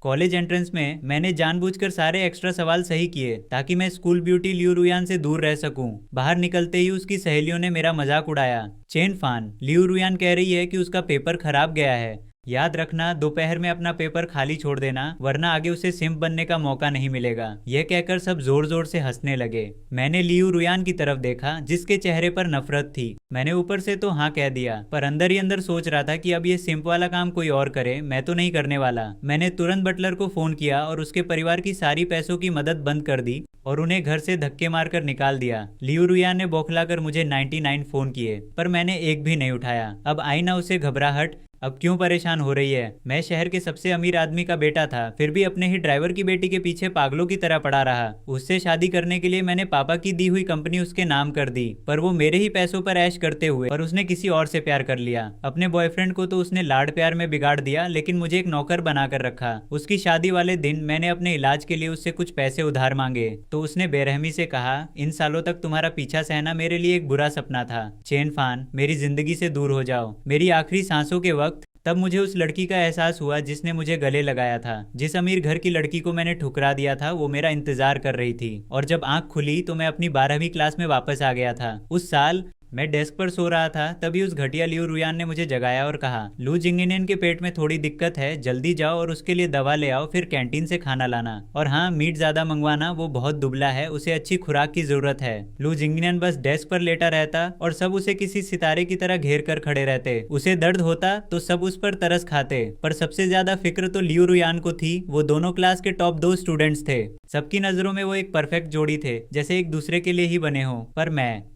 College entrance में मैंने जानबूझकर सारे एक्स्ट्रा सवाल सही किए ताकि मैं स्कूल ब्यूटी लियू रुयान से दूर रह सकूं। बाहर निकलते ही उसकी सहेलियों ने मेरा मजाक उड़ाया। चेन फान, लियू रुयान कह रही है कि उसका पेपर खराब गया है। याद रखना, दोपहर में अपना पेपर खाली छोड़ देना, वरना आगे उसे सिम्प बनने का मौका नहीं मिलेगा। यह कहकर सब जोर जोर से हंसने लगे। मैंने लियू रुयान की तरफ देखा जिसके चेहरे पर नफरत थी। मैंने ऊपर से तो हाँ कह दिया, पर अंदर ही अंदर सोच रहा था कि अब ये सिम्प वाला काम कोई और करे, मैं तो नहीं करने वाला। मैंने तुरंत बटलर को फोन किया और उसके परिवार की सारी पैसों की मदद बंद कर दी और उन्हें घर से धक्के मारकर निकाल दिया। लियू रुयान ने बौखलाकर मुझे 99 फोन किए, पर मैंने एक भी नहीं उठाया। अब आई ना उसे घबराहट। अब क्यों परेशान हो रही है? मैं शहर के सबसे अमीर आदमी का बेटा था, फिर भी अपने ही ड्राइवर की बेटी के पीछे पागलों की तरह पड़ा रहा। उससे शादी करने के लिए मैंने पापा की दी हुई कंपनी उसके नाम कर दी, पर वो मेरे ही पैसों पर ऐश करते हुए और उसने किसी और से प्यार कर लिया। अपने बॉयफ्रेंड को तो उसने लाड़ प्यार में बिगाड़ दिया, लेकिन मुझे एक नौकर बनाकर रखा। उसकी शादी वाले दिन मैंने अपने इलाज के लिए उससे कुछ पैसे उधार मांगे तो उसने बेरहमी से कहा, इन सालों तक तुम्हारा पीछा सहना मेरे लिए एक बुरा सपना था। चेन फान, मेरी जिंदगी से दूर हो जाओ। मेरी आखिरी सांसों के वक्त तब मुझे उस लड़की का एहसास हुआ जिसने मुझे गले लगाया था। जिस अमीर घर की लड़की को मैंने ठुकरा दिया था वो मेरा इंतजार कर रही थी, और जब आंख खुली तो मैं अपनी 12वीं क्लास में वापस आ गया था। उस साल मैं डेस्क पर सो रहा था, तभी उस घटिया लियू रुयान ने मुझे जगाया और कहा, लू जिंगिनियन के पेट में थोड़ी दिक्कत है, जल्दी जाओ और उसके लिए दवा ले आओ, फिर कैंटीन से खाना लाना। और हाँ, मीट ज्यादा मंगवाना, वो बहुत दुबला है, उसे अच्छी खुराक की जरूरत है। लू जिंगिनियन बस डेस्क पर लेटा रहता और सब उसे किसी सितारे की तरह घेर कर खड़े रहते। उसे दर्द होता तो सब उस पर तरस खाते, पर सबसे ज्यादा फिक्र तो लियू रुयान को थी। वो दोनों क्लास के टॉप 2 स्टूडेंट्स थे। सबकी नजरों में वो एक परफेक्ट जोड़ी थे, जैसे एक दूसरे के लिए ही बने हो। पर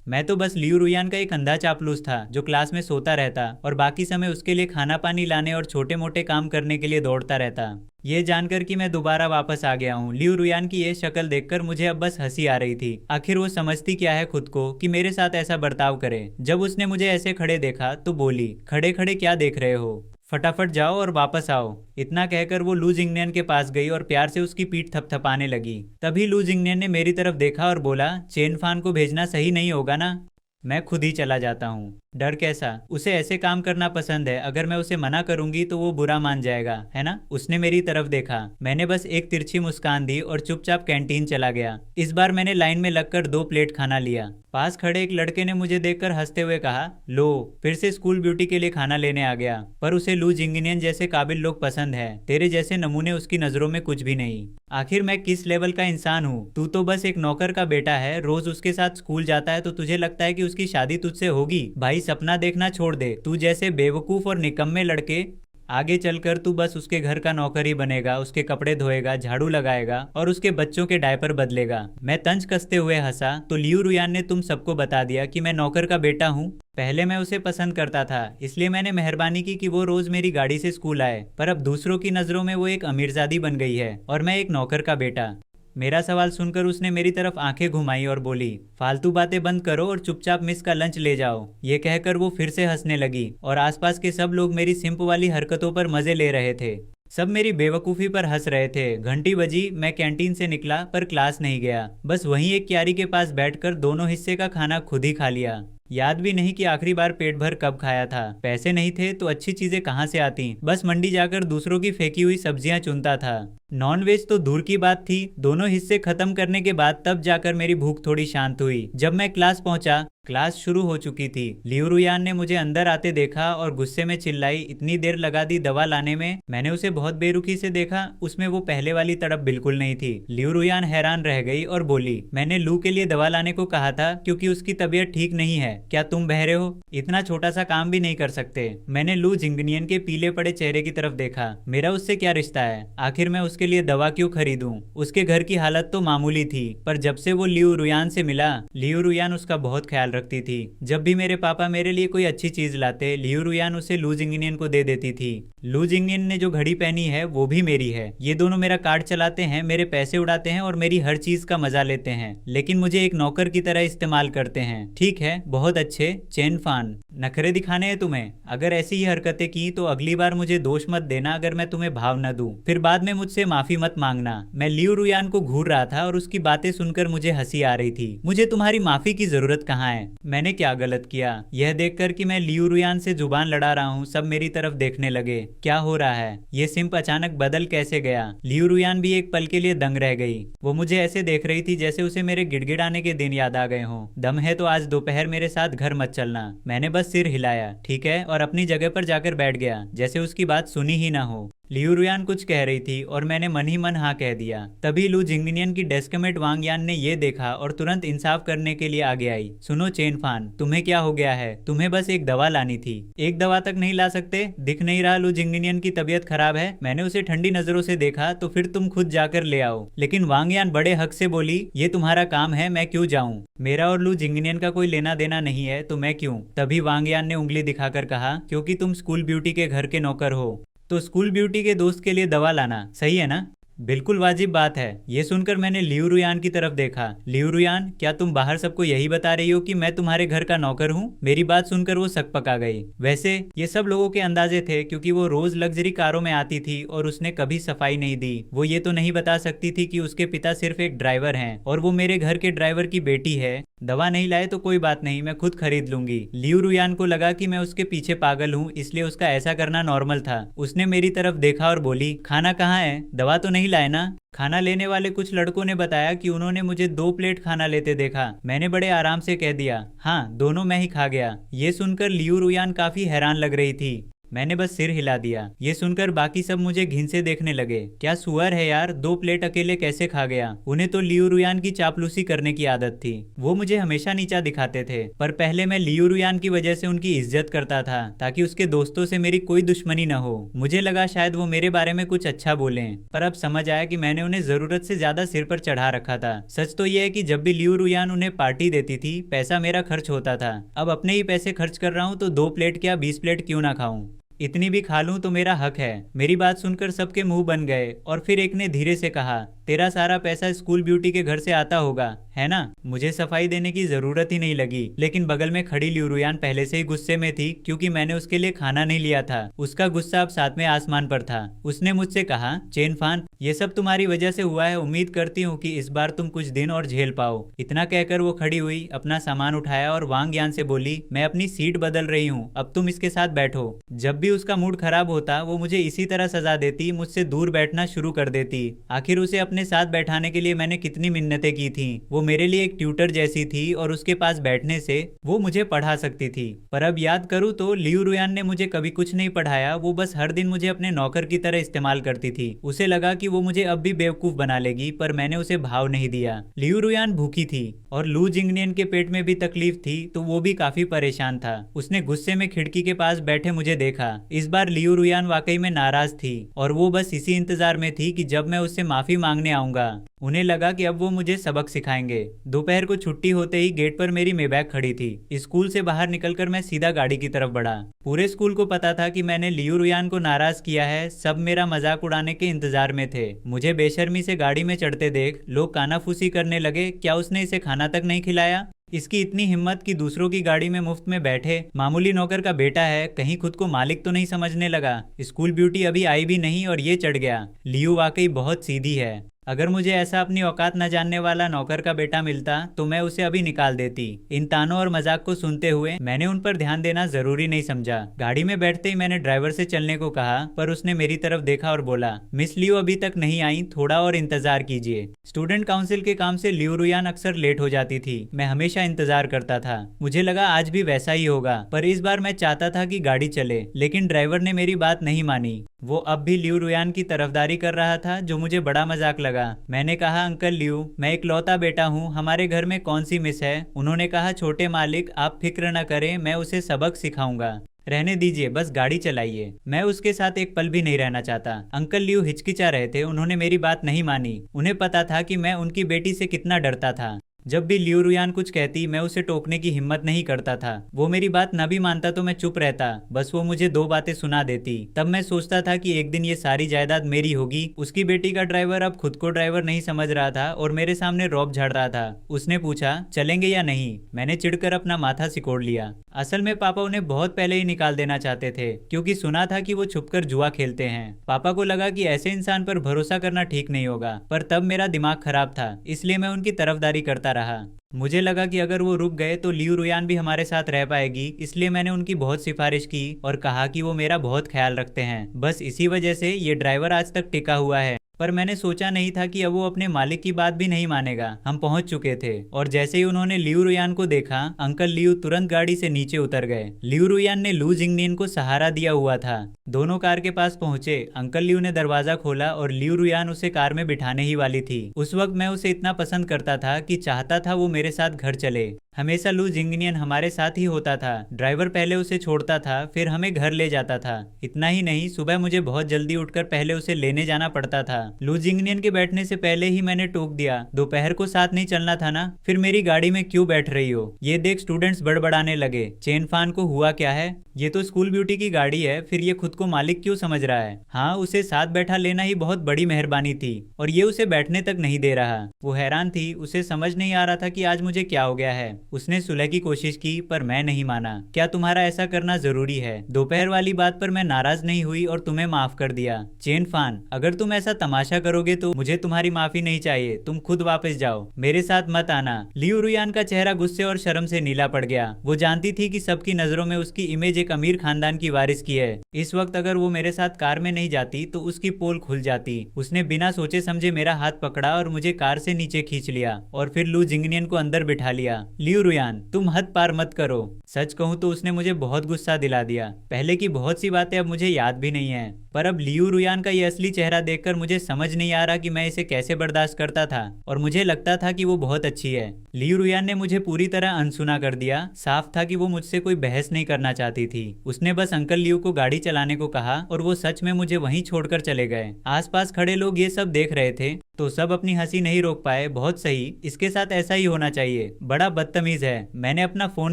मैं तो बस लियू रुयान का एक अंधा चापलूस था जो क्लास में सोता रहता और बाकी समय उसके लिए खाना पानी लाने और छोटे मोटे काम करने के लिए दौड़ता रहता। ये जानकर कि मैं दोबारा वापस आ गया हूँ, लियू रुयान की ये शक्ल देखकर मुझे अब बस हंसी आ रही थी। आखिर वो समझती क्या है खुद को कि मेरे साथ ऐसा बर्ताव करे। जब उसने मुझे ऐसे खड़े देखा तो बोली, खड़े खड़े क्या देख रहे हो, फटाफट जाओ और वापस आओ। इतना कहकर वो लू जिंगनियन के पास गई और प्यार से उसकी पीठ थपथपाने लगी। तभी लू जिंगनियन ने मेरी तरफ देखा और बोला, चेन फान को भेजना सही नहीं होगा ना, मैं खुद ही चला जाता हूँ। डर कैसा, उसे ऐसे काम करना पसंद है, अगर मैं उसे मना करूंगी तो वो बुरा मान जाएगा, है ना? उसने मेरी तरफ देखा, मैंने बस एक तिरछी मुस्कान दी और चुपचाप कैंटीन चला गया। इस बार मैंने लाइन में लगकर 2 प्लेट खाना लिया। पास खड़े एक लड़के ने मुझे देखकर हंसते हुए कहा, लो फिर से स्कूल ब्यूटी के लिए खाना लेने आ गया। पर उसे लू जिंगिनियन जैसे काबिल लोग पसंद है, तेरे जैसे नमूने उसकी नजरों में कुछ भी नहीं। आखिर मैं किस लेवल का इंसान हूँ? तू तो बस एक नौकर का बेटा है, रोज उसके साथ स्कूल जाता है तो तुझे लगता है कि उसकी शादी तुझसे होगी। भाई सपना देखना छोड़ दे। तू जैसे बेवकूफ और निकम्मे लड़के आगे चलकर तू बस उसके घर का नौकर ही बनेगा, उसके कपड़े धोएगा, झाड़ू लगाएगा और उसके बच्चों के डायपर बदलेगा। मैं तंज कसते हुए हंसा तो लियू रुयान ने तुम सबको बता दिया कि मैं नौकर का बेटा हूँ। पहले मैं उसे पसंद करता था, इसलिए मैंने मेहरबानी की कि वो रोज मेरी गाड़ी से स्कूल आए, पर अब दूसरों की नजरों में वो एक अमीरजादी बन गई है और मैं एक नौकर का बेटा। मेरा सवाल सुनकर उसने मेरी तरफ आंखें घुमाई और बोली, फालतू बातें बंद करो और चुपचाप मिस का लंच ले जाओ। ये कहकर वो फिर से हंसने लगी और आसपास के सब लोग मेरी सिंप वाली हरकतों पर मजे ले रहे थे। सब मेरी बेवकूफ़ी पर हंस रहे थे। घंटी बजी, मैं कैंटीन से निकला पर क्लास नहीं गया, बस वहीं एक क्यारी के पास बैठकर दोनों हिस्से का खाना खुद ही खा लिया। याद भी नहीं कि आखिरी बार पेट भर कब खाया था। पैसे नहीं थे तो अच्छी चीजें कहाँ से आती, बस मंडी जाकर दूसरों की फेंकी हुई सब्जियां चुनता था। नॉन वेज तो दूर की बात थी, दोनों हिस्से खत्म करने के बाद तब जाकर मेरी भूख थोड़ी शांत हुई। जब मैं क्लास पहुंचा, क्लास शुरू हो चुकी थी। लियू रुयान ने मुझे अंदर आते देखा और गुस्से में चिल्लाई, इतनी देर लगा दी दवा लाने में। मैंने उसे बहुत बेरुखी से देखा, उसमें वो पहले वाली तड़प बिल्कुल नहीं थी। लियू रुयान हैरान रह गई और बोली, मैंने लू के लिए दवा लाने को कहा था क्योंकि उसकी तबीयत ठीक नहीं है। क्या तुम बहरे हो? इतना छोटा सा काम भी नहीं कर सकते? मैंने लू जिंगनियन के पीले पड़े चेहरे की तरफ देखा। मेरा उससे क्या रिश्ता है? आखिर मैं उसके लिए दवा क्यों खरीदूं? उसके घर की हालत तो मामूली थी, पर जब से वो लियू रुयान से मिला, लियू रुयान उसका बहुत ख्याल रखती थी। जब भी मेरे पापा मेरे लिए कोई अच्छी चीज लाते, लियू रुयान उसे लू जिंगनियन को दे देती थी। लू जिंगनियन ने जो घड़ी पहनी है वो भी मेरी है। ये दोनों मेरा कार्ड चलाते हैं, मेरे पैसे उड़ाते हैं और मेरी हर चीज का मजा लेते हैं, लेकिन मुझे एक नौकर की तरह इस्तेमाल करते हैं। ठीक है, बहुत अच्छे चेन फान, नखरे दिखाने हैं तुम्हें? अगर ऐसी ही हरकतें की तो अगली बार मुझे दोष मत देना अगर मैं तुम्हें भाव न दूं, फिर बाद में मुझसे माफी मत मांगना। मैं लियू रुयान को घूर रहा था और उसकी बातें सुनकर मुझे हंसी आ रही थी। मुझे तुम्हारी माफी की जरूरत कहाँ है? मैंने क्या गलत किया? यह देखकर कि मैं लियू रुयान से जुबान लड़ा रहा हूँ, सब मेरी तरफ देखने लगे। क्या हो रहा है? ये सिंप अचानक बदल कैसे गया? लियू रुयान भी एक पल के लिए दंग रह गई। वो मुझे ऐसे देख रही थी जैसे उसे मेरे गिड़गिड़ाने के दिन याद आ गए हों। दम है तो आज दोपहर मेरे साथ घर मत चलना। मैंने बस सिर हिलाया, ठीक है, और अपनी जगह पर जाकर बैठ गया जैसे उसकी बात सुनी ही ना हो। लियू रुयान कुछ कह रही थी और मैंने मन ही मन हाँ कह दिया। तभी लू जिंगनियन की डेस्कमेट वांग यान ने ये देखा और तुरंत इंसाफ करने के लिए आगे आई। सुनो चेन फान, तुम्हें क्या हो गया है? तुम्हें बस एक दवा लानी थी। एक दवा तक नहीं ला सकते? दिख नहीं रहा लू जिंगनियन की तबीयत खराब है? मैंने उसे ठंडी नजरों से देखा। तो फिर तुम खुद जाकर ले आओ। लेकिन वांग यान बड़े हक से बोली, ये तुम्हारा काम है, मैं क्यों जाऊं? मेरा और लू जिंगनियन का कोई लेना देना नहीं है, तो मैं क्यों? तभी वांग यान ने उंगली दिखाकर कहा, क्योंकि तुम स्कूल ब्यूटी के घर के नौकर हो, तो स्कूल ब्यूटी के दोस्त के लिए दवा लाना सही है ना? बिल्कुल वाजिब बात है। ये सुनकर मैंने लियू रुयान की तरफ देखा। लियू रुयान, क्या तुम बाहर सबको यही बता रही हो कि मैं तुम्हारे घर का नौकर हूँ? मेरी बात सुनकर वो सकपका गई। वैसे ये सब लोगों के अंदाजे थे, क्योंकि वो रोज लग्जरी कारों में आती थी और उसने कभी सफाई नहीं दी। वो ये तो नहीं बता सकती थी कि उसके पिता सिर्फ एक ड्राइवर हैं और वो मेरे घर के ड्राइवर की बेटी है। दवा नहीं लाए तो कोई बात नहीं, मैं खुद खरीद लूंगी। लियू रुयान को लगा कि मैं उसके पीछे पागल हूँ, इसलिए उसका ऐसा करना नॉर्मल था। उसने मेरी तरफ देखा और बोली, खाना कहाँ है? दवा तो नहीं लाए ना? खाना लेने वाले कुछ लड़कों ने बताया कि उन्होंने मुझे 2 प्लेट खाना लेते देखा। मैंने बड़े आराम से कह दिया, हाँ, दोनों मैं ही खा गया। ये सुनकर लियू रुयान काफी हैरान लग रही थी। मैंने बस सिर हिला दिया। ये सुनकर बाकी सब मुझे घिन से देखने लगे। क्या सुअर है यार, 2 प्लेट अकेले कैसे खा गया? उन्हें तो लियू रुयान की चापलूसी करने की आदत थी। वो मुझे हमेशा नीचा दिखाते थे, पर पहले मैं लियू रुयान की वजह से उनकी इज्जत करता था, ताकि उसके दोस्तों से मेरी कोई दुश्मनी न हो। मुझे लगा शायद वो मेरे बारे में कुछ अच्छा बोलें, पर अब समझ आया कि मैंने उन्हें जरूरत से ज्यादा सिर पर चढ़ा रखा था। सच तो यह है कि जब भी लियू रुयान उन्हें पार्टी देती थी, पैसा मेरा खर्च होता था। अब अपने ही पैसे खर्च कर रहा हूँ, तो 2 प्लेट क्या 20 प्लेट क्यों ना खाऊं? इतनी भी खा लूं तो मेरा हक है। मेरी बात सुनकर सबके मुंह बन गए और फिर एक ने धीरे से कहा, तेरा सारा पैसा स्कूल ब्यूटी के घर से आता होगा, है ना? मुझे सफाई देने की जरूरत ही नहीं लगी, लेकिन बगल में खड़ी लियू रुयान पहले से ही गुस्से में थी, क्योंकि मैंने उसके लिए खाना नहीं लिया था। उसका गुस्सा अब 7वें आसमान पर था। उसने मुझसे कहा, चेन फान, ये सब तुम्हारी वजह से हुआ है। उम्मीद करती हूँ कि इस बार तुम कुछ दिन और झेल पाओ। इतना कहकर वो खड़ी हुई, अपना सामान उठाया और वांग यान से बोली, मैं अपनी सीट बदल रही हूँ, अब तुम इसके साथ बैठो। जब भी उसका मूड खराब होता, वो मुझे इसी तरह सजा देती, मुझसे दूर बैठना शुरू कर देती। आखिर उसे अपने साथ बैठाने के लिए मैंने कितनी मिन्नतें की थी। वो मेरे लिए एक ट्यूटर जैसी थी और उसके पास बैठने से वो मुझे पढ़ा सकती थी। पर अब याद करूँ तो लियू रुयान ने मुझे कभी कुछ नहीं पढ़ाया। वो बस हर दिन मुझे अपने नौकर की तरह इस्तेमाल करती थी। उसे लगा कि वो मुझे अब भी बेवकूफ बना लेगी, पर मैंने उसे भाव नहीं दिया। लियू रुयान भूखी थी और लू जिंगनियन के पेट में भी तकलीफ थी, तो वो भी काफी परेशान था। उसने गुस्से में खिड़की के पास बैठे मुझे देखा। इस बार लियू रुयान वाकई में नाराज थी और वो बस इसी इंतजार में थी कि जब मैं उससे माफी मांगने आऊंगा। उन्हें लगा कि अब वो मुझे सबक सिखाएंगे। दोपहर को छुट्टी होते ही गेट पर मेरी मेबैग खड़ी थी। स्कूल से बाहर निकलकर मैं सीधा गाड़ी की तरफ बढ़ा। पूरे स्कूल को पता था कि मैंने लियू रुयान को नाराज किया है। सब मेरा मजाक उड़ाने के इंतजार में थे। मुझे बेशर्मी से गाड़ी में चढ़ते देख लोग कानाफूसी करने लगे, क्या उसने इसे खाना तक नहीं खिलाया? इसकी इतनी हिम्मत कि दूसरों की गाड़ी में मुफ्त में बैठे। मामूली नौकर का बेटा है, कहीं खुद को मालिक तो नहीं समझने लगा। स्कूल ब्यूटी अभी आई भी नहीं और ये चढ़ गया। लियू वाकई बहुत सीधी है। अगर मुझे ऐसा अपनी औकात न जानने वाला नौकर का बेटा मिलता तो मैं उसे अभी निकाल देती। इन तानों और मजाक को सुनते हुए मैंने उन पर ध्यान देना जरूरी नहीं समझा। गाड़ी में बैठते ही मैंने ड्राइवर से चलने को कहा, पर उसने मेरी तरफ देखा और बोला, मिस लियू अभी तक नहीं आई, थोड़ा और इंतजार कीजिए। स्टूडेंट काउंसिल के काम से लियू रुयान अक्सर लेट हो जाती थी। मैं हमेशा इंतजार करता था। मुझे लगा आज भी वैसा ही होगा, पर इस बार मैं चाहता था कि गाड़ी चले, लेकिन ड्राइवर ने मेरी बात नहीं मानी। वो अब भी लियू रुयान की तरफदारी कर रहा था, जो मुझे बड़ा मजाक लगा। मैंने कहा, अंकल लियू, मैं इकलौता बेटा हूँ, हमारे घर में कौन सी मिस है? उन्होंने कहा, छोटे मालिक आप फिक्र न करें, मैं उसे सबक सिखाऊंगा। रहने दीजिए, बस गाड़ी चलाइए। मैं उसके साथ एक पल भी नहीं रहना चाहता। अंकल लियू हिचकिचा रहे थे। उन्होंने मेरी बात नहीं मानी। उन्हें पता था कि मैं उनकी बेटी से कितना डरता था। जब भी लियू रुयान कुछ कहती, मैं उसे टोकने की हिम्मत नहीं करता था। वो मेरी बात न भी मानता तो मैं चुप रहता, बस वो मुझे 2 बातें सुना देती। तब मैं सोचता था कि एक दिन ये सारी जायदाद मेरी होगी। उसकी बेटी का ड्राइवर अब खुद को ड्राइवर नहीं समझ रहा था और मेरे सामने रौब झाड़ रहा था। उसने पूछा, चलेंगे या नहीं? मैंने चिढ़कर अपना माथा सिकोड़ लिया। असल में पापा उन्हें बहुत पहले ही निकाल देना चाहते थे, क्योंकि सुना था कि वो छुपकर जुआ खेलते हैं। पापा को लगा कि ऐसे इंसान पर भरोसा करना ठीक नहीं होगा, पर तब मेरा दिमाग खराब था, इसलिए मैं उनकी तरफदारी करता रहा। मुझे लगा कि अगर वो रुक गए तो लियू रुयान भी हमारे साथ रह पाएगी, इसलिए मैंने उनकी बहुत सिफारिश की और कहा कि वो मेरा बहुत ख्याल रखते हैं। बस इसी वजह से ये ड्राइवर आज तक टिका हुआ है। पर मैंने सोचा नहीं था कि अब वो अपने मालिक की बात भी नहीं मानेगा। हम पहुंच चुके थे और जैसे ही उन्होंने लियू रुयान को देखा, अंकल लियू तुरंत गाड़ी से नीचे उतर गए। लियू रुयान ने लू जिंगनियन को सहारा दिया हुआ था। दोनों कार के पास पहुंचे। अंकल लियू ने दरवाजा खोला और लियू रुयान उसे कार में बिठाने ही वाली थी। उस वक्त मैं उसे इतना पसंद करता था कि चाहता था वो मेरे साथ घर चले। हमेशा लू जिंगनियन हमारे साथ ही होता था। ड्राइवर पहले उसे छोड़ता था, फिर हमें घर ले जाता था। इतना ही नहीं, सुबह मुझे बहुत जल्दी उठकर पहले उसे लेने जाना पड़ता था। लू जिंगनियन के बैठने से पहले ही मैंने टोक दिया, दोपहर को साथ नहीं चलना था ना, फिर मेरी गाड़ी में क्यों बैठ रही हो। ये देख स्टूडेंट्स बड़बड़ाने लगे। चेन फान को हुआ क्या है? ये तो स्कूल ब्यूटी की गाड़ी है, फिर ये खुद को मालिक क्यों समझ रहा है? हाँ, उसे साथ बैठा लेना ही बहुत बड़ी मेहरबानी थी और ये उसे बैठने तक नहीं दे रहा। वो हैरान थी, उसे समझ नहीं आ रहा था कि आज मुझे क्या हो गया है। उसने सुलह की कोशिश की पर मैं नहीं माना। क्या तुम्हारा ऐसा करना जरूरी है? दोपहर वाली बात पर मैं नाराज नहीं हुई और तुम्हें माफ कर दिया। चेन फान, अगर तुम ऐसा तमाशा करोगे तो मुझे तुम्हारी माफी नहीं चाहिए। तुम खुद वापस जाओ, मेरे साथ मत आना। लियू रुयान का चेहरा गुस्से और शर्म से नीला पड़ गया। वो जानती थी कि सबकी नजरों में उसकी इमेज एक अमीर खानदान की वारिस की है। इस वक्त अगर वो मेरे साथ कार में नहीं जाती तो उसकी पोल खुल जाती। उसने बिना सोचे समझे मेरा हाथ पकड़ा और मुझे कार से नीचे खींच लिया और फिर लू जिंगनियन को अंदर बिठा लिया। लियू रुयान, तुम हद पार मत करो। सच कहूं तो उसने मुझे बहुत गुस्सा दिला दिया। पहले की बहुत सी बातें अब मुझे याद भी नहीं है, पर अब लियू रुयान का ये असली चेहरा देखकर मुझे समझ नहीं आ रहा कि मैं इसे कैसे बर्दाश्त करता था और मुझे लगता था कि वो बहुत अच्छी है। लियू रुयान ने मुझे पूरी तरह अनसुना कर दिया। साफ था कि वो मुझसे कोई बहस नहीं करना चाहती थी। उसने बस अंकल लियू को गाड़ी चलाने को कहा और वो सच में मुझे वहीं छोड़कर चले गए। आसपास खड़े लोग ये सब देख रहे थे तो सब अपनी हंसी नहीं रोक पाए। बहुत सही, इसके साथ ऐसा ही होना चाहिए। बड़ा बदतमीज है। मैंने अपना फोन